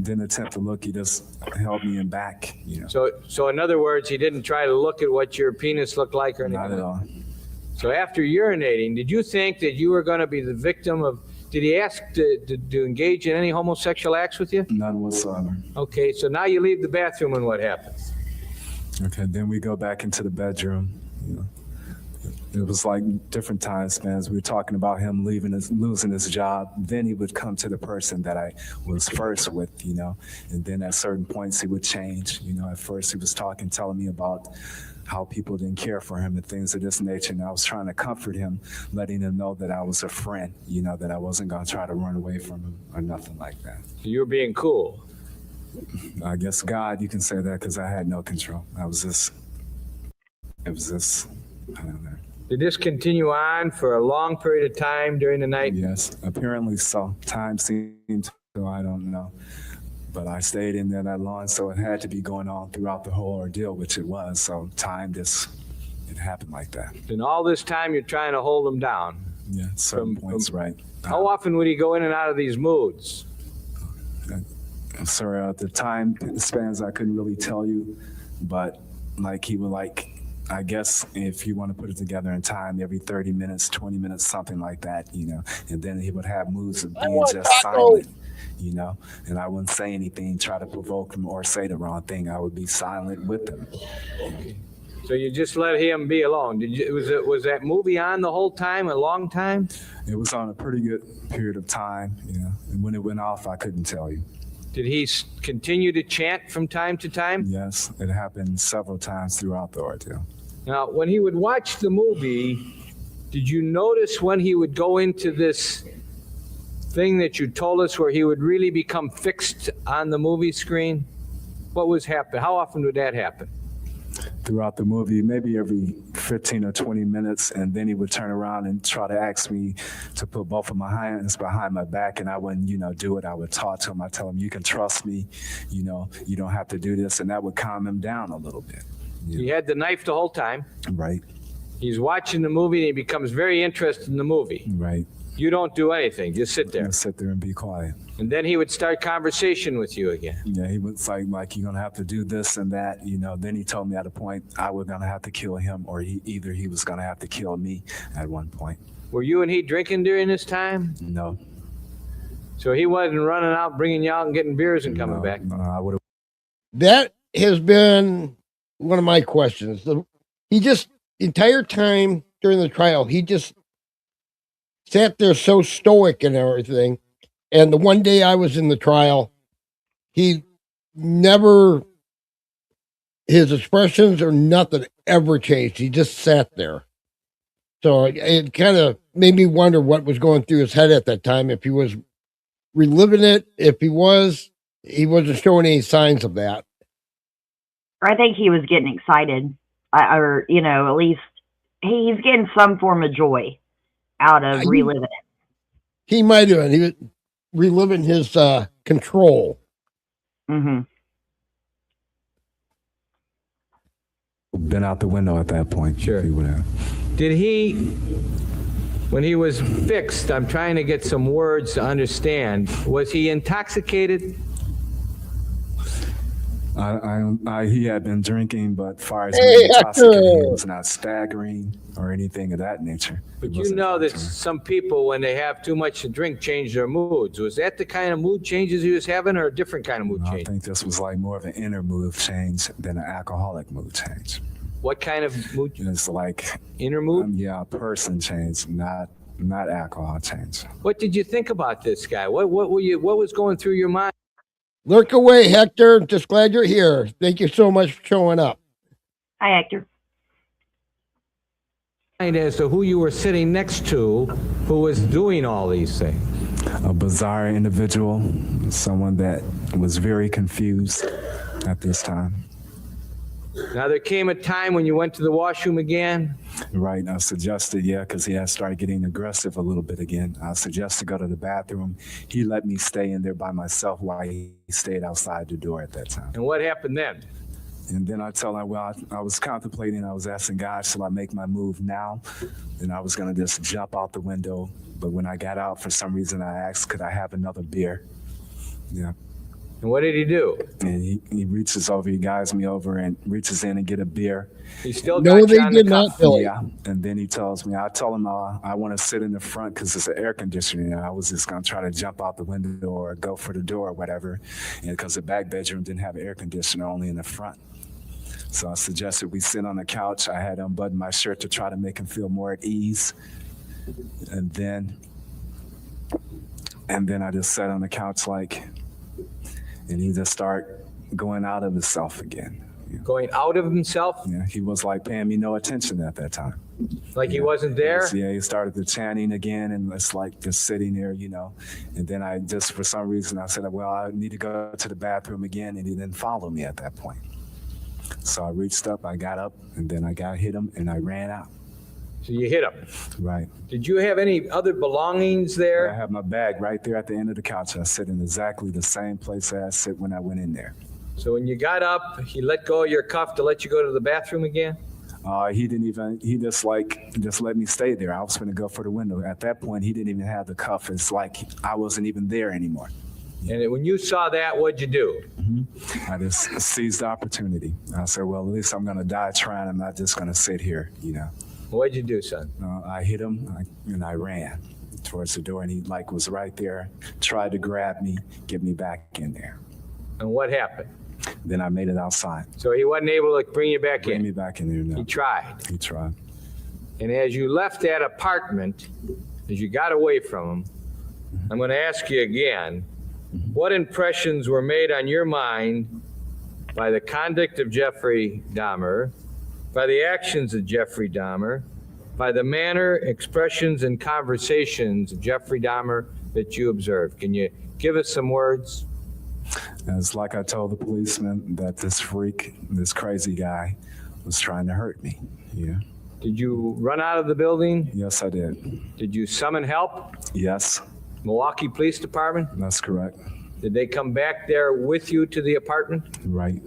Didn't attempt to look. He just held me in back, you know. So in other words, he didn't try to look at what your penis looked like or anything? Not at all. So after urinating, did you think that you were going to be the victim of, did he ask to engage in any homosexual acts with you? None whatsoever. Okay, so now you leave the bathroom and what happens? Okay, then we go back into the bedroom. You know, it was like different time spans. We were talking about him losing his job. Then he would come to the person that I was first with, you know, and then at certain points he would change. You know, at first he was telling me about how people didn't care for him and things of this nature. And I was trying to comfort him, letting him know that I was a friend, you know, that I wasn't going to try to run away from him or nothing like that. So you were being cool. I guess God, you can say that, because I had no control. I was just, I don't know. Did this continue on for a long period of time during the night? Yes, apparently so. Time seemed to, I don't know. But I stayed in there that long, so it had to be going on throughout the whole ordeal, which it was. So time just, it happened like that. And all this time you're trying to hold him down. Yeah, certain points, right. How often would he go in and out of these moods? Sorry, at the time spans, I couldn't really tell you, but like he would I guess if you want to put it together in time, every 30 minutes, 20 minutes, something like that, you know, and then he would have moods of being just silent, you know, and I wouldn't say anything, try to provoke him or say the wrong thing. I would be silent with him. So you just let him be alone. Was that movie on the whole time, a long time? It was on a pretty good period of time, you know, and when it went off, I couldn't tell you. Did he continue to chant from time to time? Yes, it happened several times throughout the ordeal. Now, when he would watch the movie, did you notice when he would go into this thing that you told us where he would really become fixed on the movie screen? What was happening? How often would that happen? Throughout the movie, maybe every 15 or 20 minutes, and then he would turn around and try to ask me to put both of my hands behind my back, and I wouldn't, you know, do it. I would talk to him. I tell him, you can trust me, you know, you don't have to do this, and that would calm him down a little bit. He had the knife the whole time. Right, He's watching the movie and he becomes very interested in the movie. right. You don't do anything, just sit there. Just sit there and be quiet. And then he would start conversation with you again. Yeah, he was like you're gonna have to do this and that, you know. Then he told me at a point I was gonna have to kill him, or he was gonna have to kill me at one point. Were you and he drinking during this time? No. So he wasn't running out, bringing you out and getting beers and coming back. No, I would have. That has been one of my questions. He just, the entire time during the trial, he just sat there so stoic and everything. And the one day I was in the trial, he never, his expressions or nothing ever changed. He just sat there. So it kind of made me wonder what was going through his head at that time, if he was reliving it, if he wasn't showing any signs of that. I think he was getting excited, or, you know, at least he's getting some form of joy out of reliving it. He might have. He was reliving his control. Mm-hmm. Been out the window at that point. Sure. If he would have. Did he, when he was fixed, I'm trying to get some words to understand, was he intoxicated? He had been drinking, but far as Hey, being intoxicated, he Hector. was not staggering or anything of that nature. But He you wasn't know that faltering. some people, when they have too much to drink, change their moods. Was that the kind of mood changes he was having, or a different kind of mood I change? think this was like more of an inner mood change than an alcoholic mood change. What kind of mood? It's like, Inner mood? yeah, a person change, not alcohol change. What did you think about this guy? What was going through your mind? Lurk away, Hector. Just glad you're here. Thank you so much for showing up. Hi, Hector. As to who you were sitting next to, who was doing all these things. A bizarre individual, someone that was very confused at this time. Now, there came a time when you went to the washroom again. Right, I suggested, yeah, because he had started getting aggressive a little bit again. I suggested go to the bathroom. He let me stay in there by myself while he stayed outside the door at that time. And what happened then? And then I told him, well, I was contemplating, I was asking God, shall I make my move now? And I was going to just jump out the window. But when I got out, for some reason, I asked, could I have another beer? Yeah. And what did he do? And he reaches over, he guides me over and reaches in and get a beer. He still No, got they you on the did not, cuff. Billy. Yeah, and then he tells me, I told him I want to sit in the front because it's an air conditioning. And I was just going to try to jump out the window or go for the door or whatever. And because the back bedroom didn't have air conditioner, only in the front. So I suggested we sit on the couch. I had unbuttoned my shirt to try to make him feel more at ease. And then I just sat on the couch and he just started going out of himself again. Going out of himself? Yeah, he was like paying me no attention at that time. Like he wasn't there? Yeah, he started the chanting again, and it's like just sitting there, And then I just, for some reason, I said, well, I need to go to the bathroom again, and he didn't follow me at that point. So I reached up, I got up, and then I hit him, and I ran out. So you hit him. Right. Did you have any other belongings I there? have my bag right there at the end of the couch. I sit in exactly the same place I sit when I went in there. So when you got up, he let go of your cuff to let you go to the bathroom again? He just let me stay there. I was going to go for the window. At that point, he didn't even have the cuff. It's like I wasn't even there anymore. And when you saw that, what'd you do? I just seized the opportunity. I said, well, at least I'm going to die trying. I'm not just going to sit here, What'd you do, son? I hit him and I ran towards the door, and he was right there, tried to grab me, get me back in there. And what happened? Then I made it outside. So he wasn't able to bring you back Bring in? me back in there now. He tried. He tried. And as you left that apartment, as you got away from him, I'm going to ask you again, what impressions were made on your mind by the conduct of Jeffrey Dahmer, by the actions of Jeffrey Dahmer, by the manner, expressions, and conversations of Jeffrey Dahmer that you observed? Can you give us some words? It's like I told the policeman that this freak, this crazy guy, was trying to hurt me. Yeah. Did you run out of the building? Yes, I did. Did you summon help? Yes, Milwaukee Police Department? that's correct. Did they come back there with you to the apartment? Right.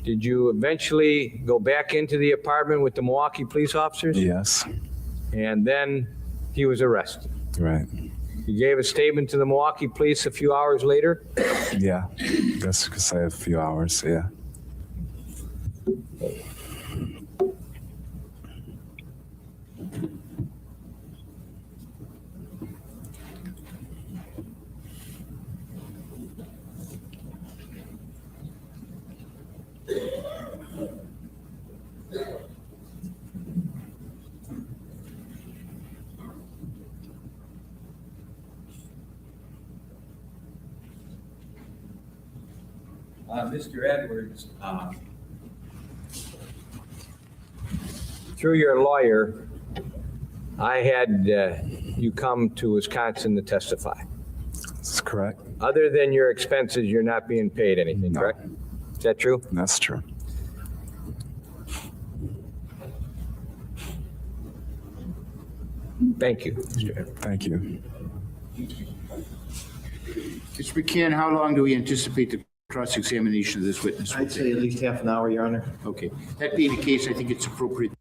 Did you eventually go back into the apartment with the Milwaukee police officers? Yes. And then he was arrested. Right. You gave a statement to the Milwaukee police a few hours later? Yeah. Guess you could say a few hours. Yeah. Mr. Edwards, through your lawyer, I had you come to Wisconsin to testify. That's correct. Other than your expenses, you're not being paid anything, No. correct? Is that true? That's true. Thank you. Thank you. Mr. McCann, how long do we anticipate the cross-examination of this witness will I'd say take? at least half an hour, Your Honor. Okay. That being the case, I think it's appropriate.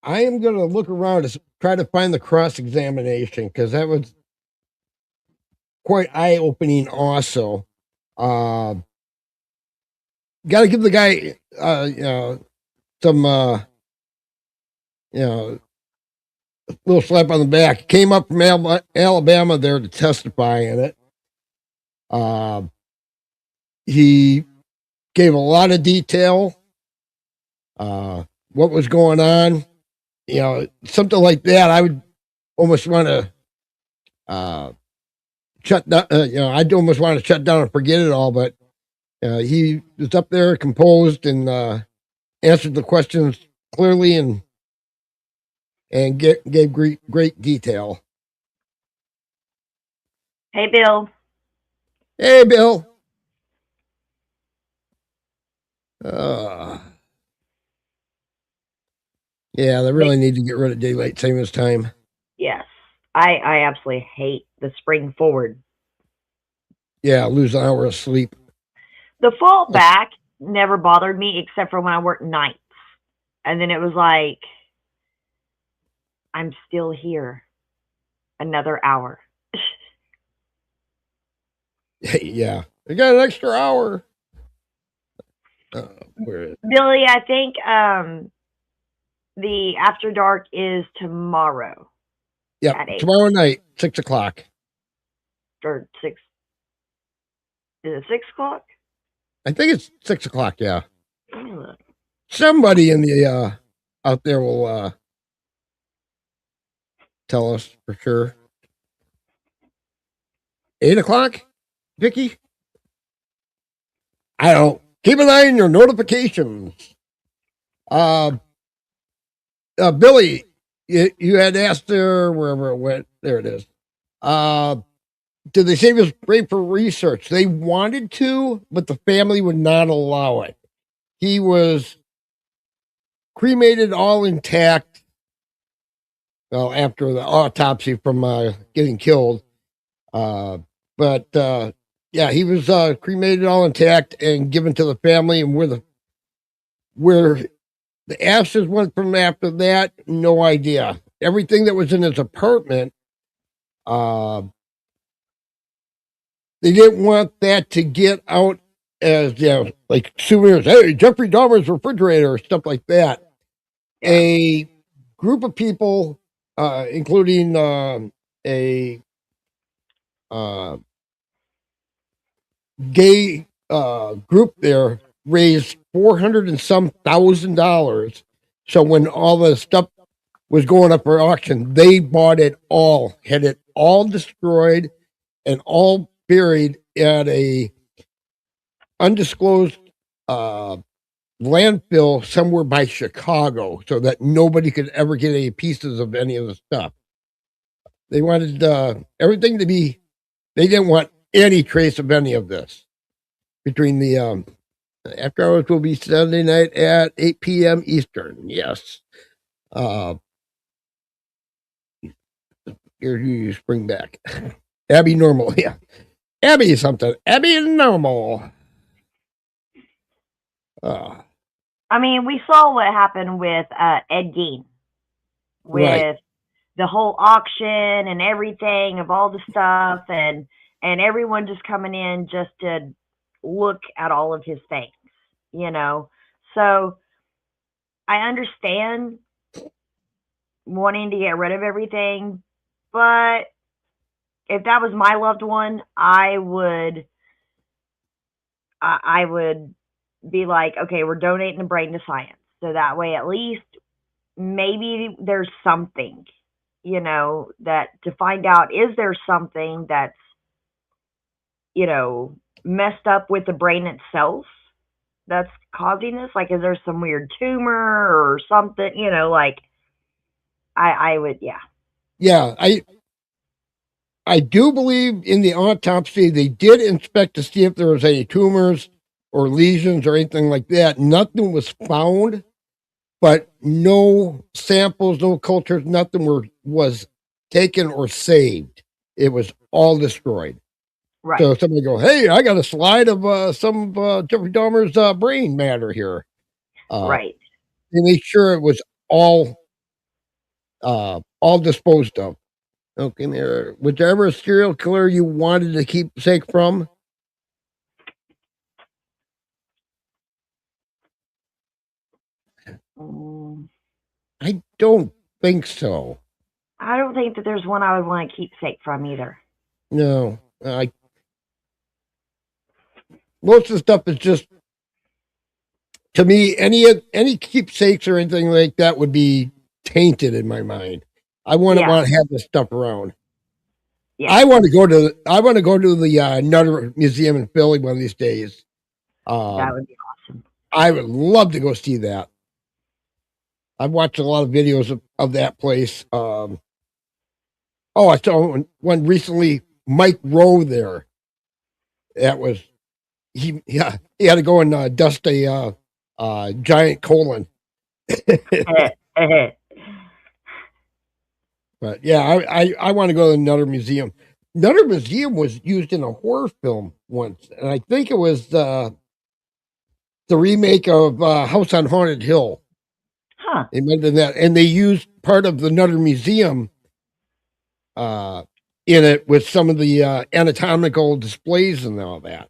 I am going to look around to try to find the cross-examination because that was quite eye-opening also. Got to give the guy, some, little slap on the back. Came up from Alabama there to testify in it. He gave a lot of detail, what was going on. Something like that, I would almost want to shut down. I'd almost want to shut down and forget it all. But he was up there, composed, and answered the questions clearly and gave great detail. Hey, Bill. Hey, Bill. Yeah, they really need to get rid of daylight savings time. Yes. I absolutely hate the spring forward. Yeah, lose an hour of sleep. The fall back never bothered me except for when I worked nights. And then it was like, I'm still here. Another hour. Yeah, I got an extra hour. Where is it? Billy, I think the After Dark is tomorrow. Yeah, at 8. tomorrow night, 6 o'clock. Or 6. Is it 6 o'clock? I think it's 6 o'clock. Yeah. Let me look. Somebody in the out there will tell us for sure. 8 o'clock, Vicky? I don't. Keep an eye on your notifications. Billy, you had asked her wherever it went. There it is. Did they save his brain for research? They wanted to, but the family would not allow it. He was cremated all intact. Well, after the autopsy from getting killed. But yeah, he was cremated all intact and given to the family. And where the ashes went from after that, no idea. Everything that was in his apartment, they didn't want that to get out as like souvenirs. Hey, Jeffrey Dahmer's refrigerator or stuff like that. Yeah. A group of people, including a gay group there, raised $400,000 and some $1,000. So when all the stuff was going up for auction, they bought it all, had it all destroyed and all buried at a undisclosed landfill somewhere by Chicago, so that nobody could ever get any pieces of any of the stuff. They wanted everything to be. They didn't want any trace of any of this. Between the after hours will be Sunday night at 8 p.m. Eastern. Yes. Here you spring back. Abby Normal. Yeah. Abby something. Abby Normal. I mean, we saw what happened with Ed Gein. With the whole auction and everything of all the stuff and everyone just coming in just to look at all of his things, So I understand wanting to get rid of everything, but if that was my loved one, I would be like, okay, we're donating the brain to science. So that way, at least maybe there's something, that to find out, is there something that's, messed up with the brain itself that's causing this? Like, is there some weird tumor or something, like I would, yeah. Yeah. I do believe in the autopsy, they did inspect to see if there was any tumors or lesions or anything like that. Nothing was found, but no samples, no cultures, nothing was taken or saved. It was all destroyed. Right. So somebody go, hey, I got a slide of some of Jeffrey Dahmer's brain matter here. Right. They made sure it was all disposed of. Okay, Mayor. Was there ever a serial killer you wanted to keep safe from? Mm, I don't think so. I don't think that there's one I would want to keep safe from either. No. Most of the stuff is just, to me, any keepsakes or anything like that would be tainted in my mind. I wouldn't Yeah. want to have this stuff around. Yeah. I want to go to the Nutter Museum in Philly one of these days. That would be awesome. I would love to go see that. I've watched a lot of videos of that place. I saw one recently. Mike Rowe there. That was he had to go and dust a giant colon. But yeah, I want to go to the Nutter Museum. Nutter Museum was used in a horror film once, and I think it was the remake of House on Haunted Hill. Huh. It might have been that, and they used part of the Nutter Museum in it with some of the anatomical displays and all that.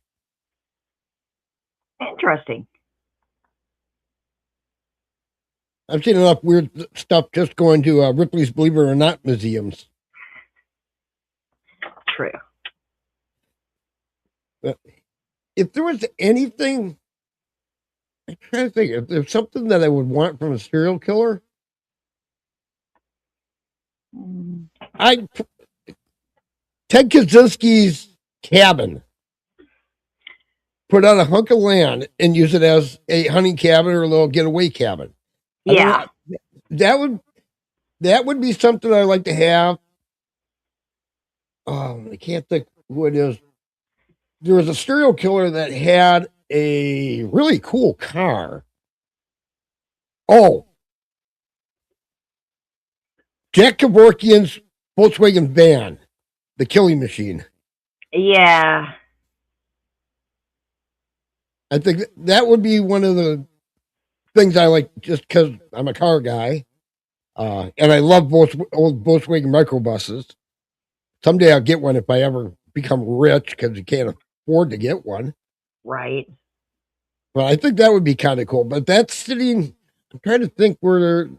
Interesting. I've seen enough weird stuff just going to Ripley's Believe It or Not museums. True. But if there was anything, I'm trying to think, if there's something that I would want from a serial killer, Ted Kaczynski's cabin. Put out a hunk of land and use it as a hunting cabin or a little getaway cabin. Yeah. That would be something I'd like to have. I can't think who it is. There was a serial killer that had a really cool car. Oh, Jack Kevorkian's Volkswagen van, the killing machine. Yeah. I think that would be one of the things I like just because I'm a car guy. And I love old Volkswagen microbuses. Someday I'll get one if I ever become rich because you can't afford to get one. Right. But I think that would be kind of cool. But that's sitting, I'm trying to think where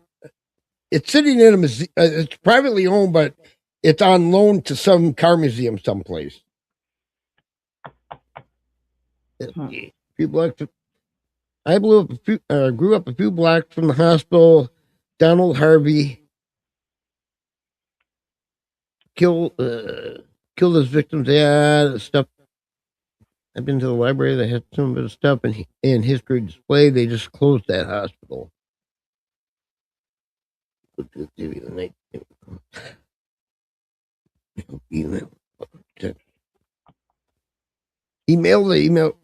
it's sitting in a museum. It's privately owned, but it's on loan to some car museum someplace. A few blocks. I grew up a few blocks from the hospital. Donald Harvey killed his victims. Yeah, stuff. I've been to the library. They had some of the stuff in history display. They just closed that hospital. Email.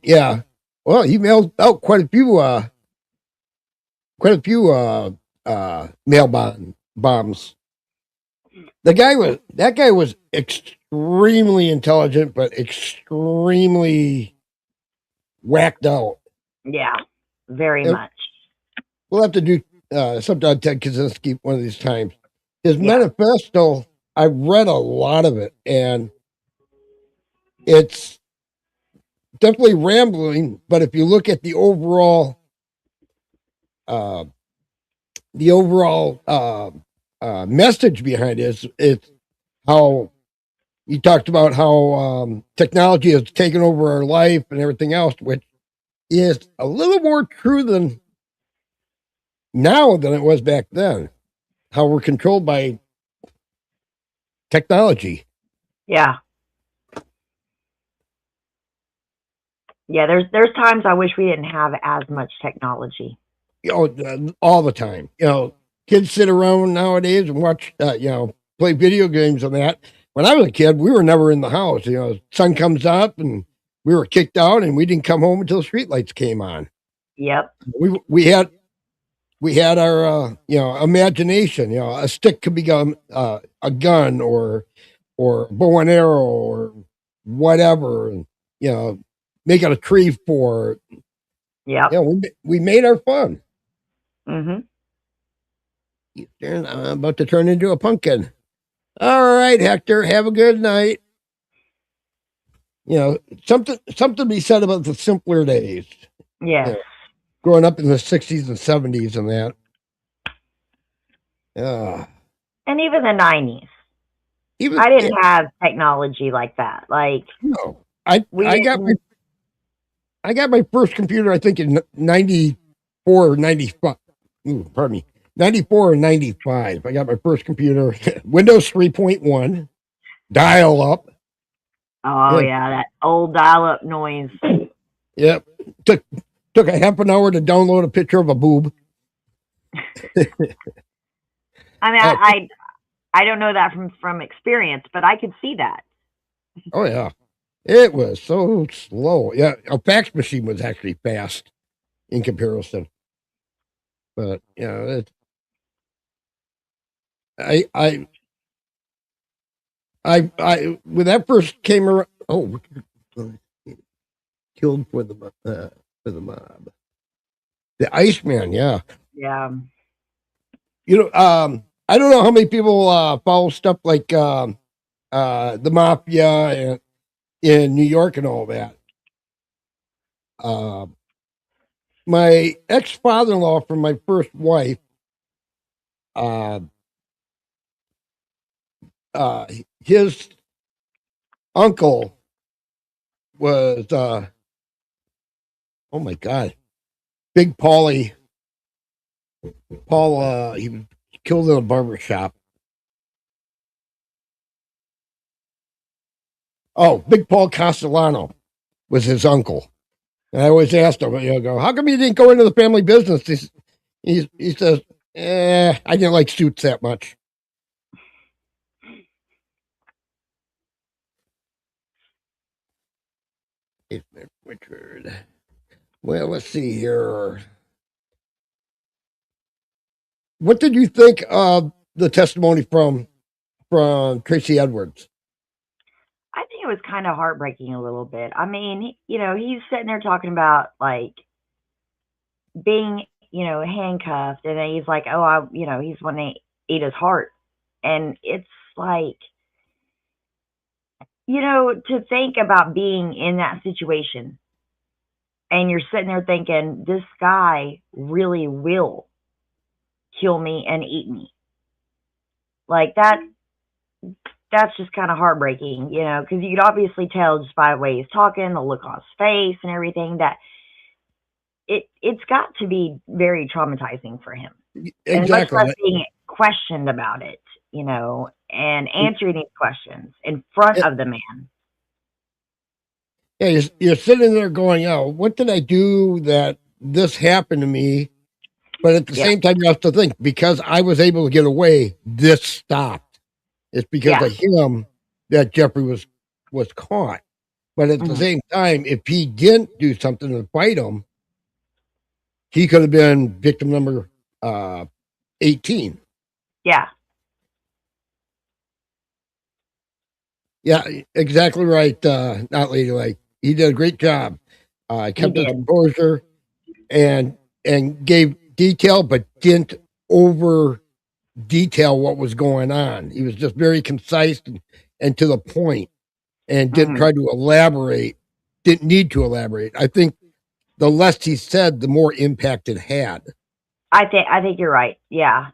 Yeah. Well, he mailed out quite a few mail bombs. That guy was extremely intelligent, but extremely whacked out. Yeah. Very much. We'll have to do something on Ted Kaczynski one of these times. His manifesto, I read a lot of it, and it's definitely rambling. But if you look at the overall message behind it, it's how he talked about how technology has taken over our life and everything else, which is a little more true than now than it was back then. How we're controlled by technology. Yeah. Yeah, there's times I wish we didn't have as much technology. All the time. Kids sit around nowadays and watch, play video games and that. When I was a kid, we were never in the house. Sun comes up and we were kicked out, and we didn't come home until streetlights came on. Yep. We had our imagination. A stick could become a gun or bow and arrow or whatever. And, make it a tree fort. Yeah. We made our fun. Mm-hmm. I'm about to turn into a pumpkin. All right, Hector, have a good night. You know, something to be said about the simpler days. Yes. Yeah. Growing up in the 60s and 70s and that. And even the 90s. Even I didn't have technology like that. Like, no, I got didn't- my first computer, I think, in 94 or 95. Pardon me. 94 or 95. I got my first computer, Windows 3.1, dial up. oh, Yeah. yeah, that old dial up noise. Yep. Took a half an hour to download a picture of a boob. I mean, I don't know that from experience, but I could see that. Oh, yeah. It was so slow. Yeah. A fax machine was actually fast in comparison. But, you know, when that first came around, killed for the mob. The Iceman, yeah. Yeah. You know, I don't know how many people follow stuff like the mafia and in New York and all that. My ex-father-in-law from my first wife, his uncle was oh my God, Big Paulie. Paul, he was killed in a barber shop. Oh, Big Paul Castellano was his uncle. And I always asked him, you know, how come you didn't go into the family business? He says, I didn't like suits that much. Richard. Well, let's see here. What did you think of the testimony from Tracy Edwards? I think it was kind of heartbreaking a little bit. I mean, you know, he's sitting there talking about like being, you know, handcuffed, and then he's like, oh, you know, he's want to eat his heart. And it's like, you know, to think about being in that situation and you're sitting there thinking, this guy really will kill me and eat me. Like that's just kind of heartbreaking, you know, because you could obviously tell just by the way he's talking, the look on his face and everything, that it's got to be very traumatizing for him. Exactly. And much less being questioned about it, you know, and answering these questions in front of the man. Yeah, you're sitting there going, oh, what did I do that this happened to me? But at the same time, you have to think, because I was able to get away, this stopped. It's because of him that Jeffrey was caught. But at the same time, if he didn't do something to fight him, he could have been victim number 18. Yeah. Yeah, exactly right. Not ladylike. He did a great job. Kept his composure and gave detail, but didn't over detail what was going on. He was just very concise and to the point, and didn't try to elaborate. Didn't need to elaborate. I think the less he said, the more impact it had. I think you're right. Yeah.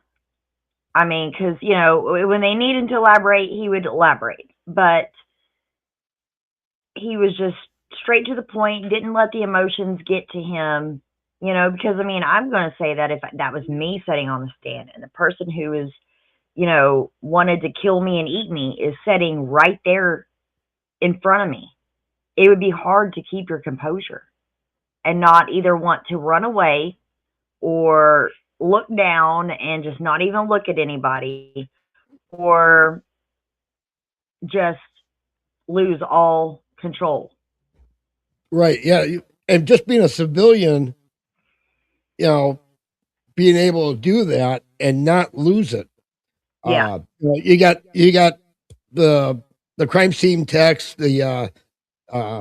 I mean, because, you know, when they needed to elaborate, he would elaborate. But he was just straight to the point, didn't let the emotions get to him, you know, because, I mean, I'm going to say that if that was me sitting on the stand and the person who is, you know, wanted to kill me and eat me is sitting right there in front of me, it would be hard to keep your composure and not either want to run away or look down and just not even look at anybody, or just lose all control. Right. Yeah. And just being a civilian, you know, being able to do that and not lose it. Yeah. You got the crime scene techs, the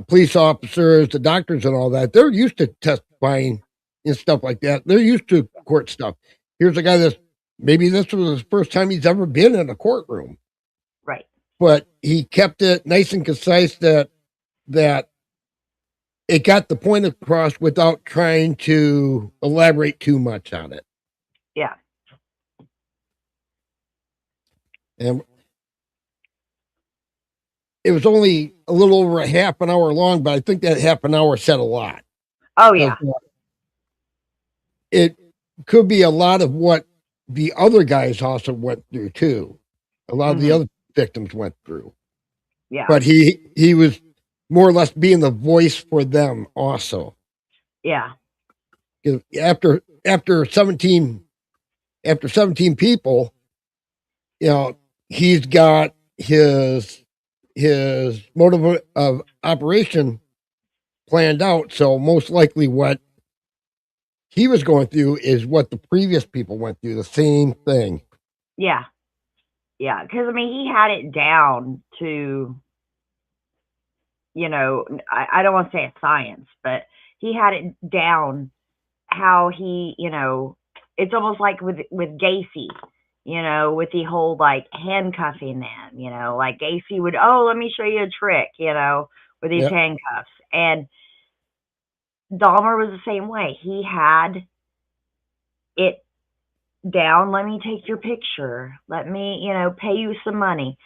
police officers, the doctors, and all that. They're used to testifying and stuff like that. They're used to court stuff. Here's a guy maybe this was his first time he's ever been in a courtroom. but he kept it nice and concise that it got the point across without trying to elaborate too much on it. Yeah. And it was only a little over a half an hour long, but I think that half an hour said a lot. Oh, yeah. It could be a lot of what the other guys also went through too. A lot of the other victims went through. Yeah. But he was more or less being the voice for them also. Yeah. After 17 people, he's got his motive of operation planned out. So most likely what he was going through is what the previous people went through, the same thing. Yeah. Yeah. Because, I mean, he had it down to, I don't want to say a science, but he had it down how he, it's almost like with Gacy, with the whole like handcuffing them, like Gacy would, let me show you a trick, with these handcuffs. And Dahmer was the same way. He had it down. Let me take your picture. Let me, pay you some money.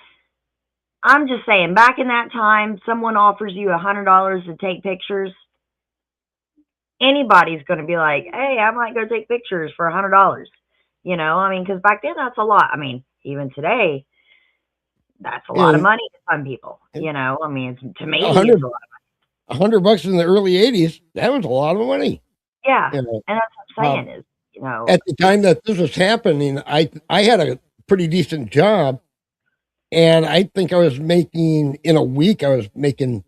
I'm just saying, back in that time, someone offers you $100 to take pictures. Anybody's going to be like, hey, I might go take pictures for $100. I mean, because back then that's a lot. I mean, even today, that's a lot of money to some people. I mean, to me, it's a lot of money. $100 in the early 80s, that was a lot of money. Yeah. And that's what I'm saying is, at the time that this was happening, I had a pretty decent job, and I think I was making, in a week, I was making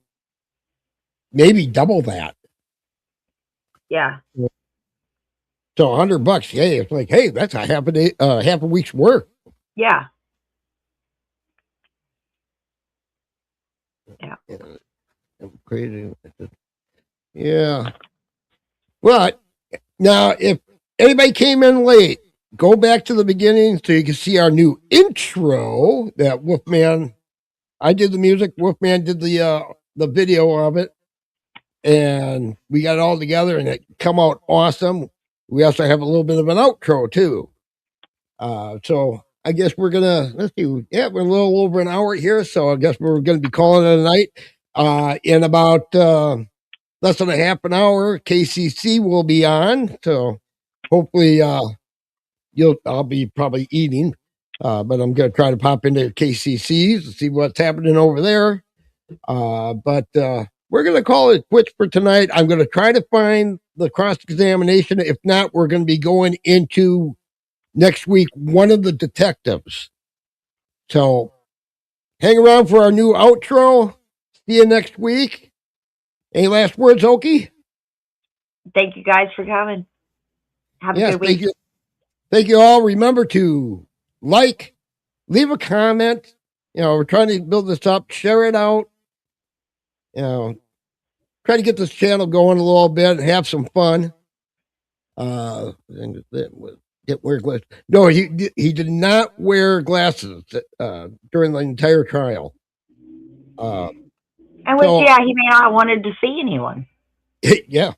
maybe double that. Yeah. So $100, hey, it's like, hey, that's a half a week's work. Yeah. Yeah. I'm crazy. Yeah. But now, if anybody came in late, go back to the beginning so you can see our new intro that Wolfman. I did the music. Wolfman did the video of it, and we got it all together, and it come out awesome. We also have a little bit of an outro too. So I guess we're gonna let's see. Yeah, we're a little over an hour here, so I guess we're gonna be calling it a night. In about less than a half an hour, KCC will be on. So hopefully, I'll be probably eating, but I'm gonna try to pop into KCC's and see what's happening over there. But we're gonna call it quits for tonight. I'm gonna try to find the cross examination. If not, we're gonna be going into next week one of the detectives. So hang around for our new outro. See you next week. Any last words, Okie? Thank you guys for coming. Have a good week. Thank you. Thank you all. Remember to like, leave a comment. We're trying to build this up. Share it out. Try to get this channel going a little bit and have some fun. Get wear glasses. No, he did not wear glasses during the entire trial. And he may not have wanted to see anyone. Yeah.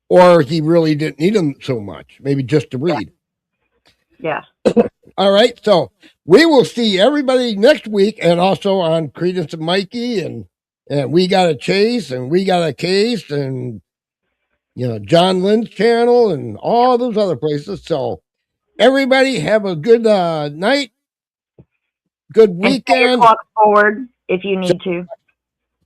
Or he really didn't need them so much. Maybe just to read. Yeah. All right. So we will see everybody next week, and also on Credence and Mikey, and we got a Chase, and we got a Case, and John Lynn's channel, and all those other places. So everybody have a good night, good weekend. Set your clock forward if you need to.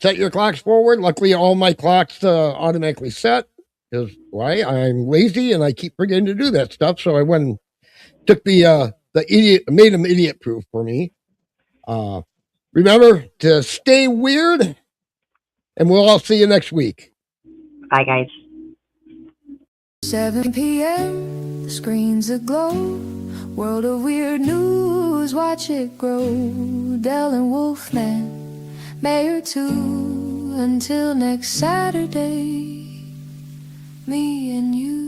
Set your clocks forward. Luckily, all my clocks automatically set. Because why? I'm lazy and I keep forgetting to do that stuff. So I went and took the idiot, made them idiot proof for me. Remember to stay weird, and we'll all see you next week. Bye, guys. 7 p.m. The screens aglow. World of weird news, watch it grow. Dell and Wolfman, Mayor 2. Until next Saturday, me and you.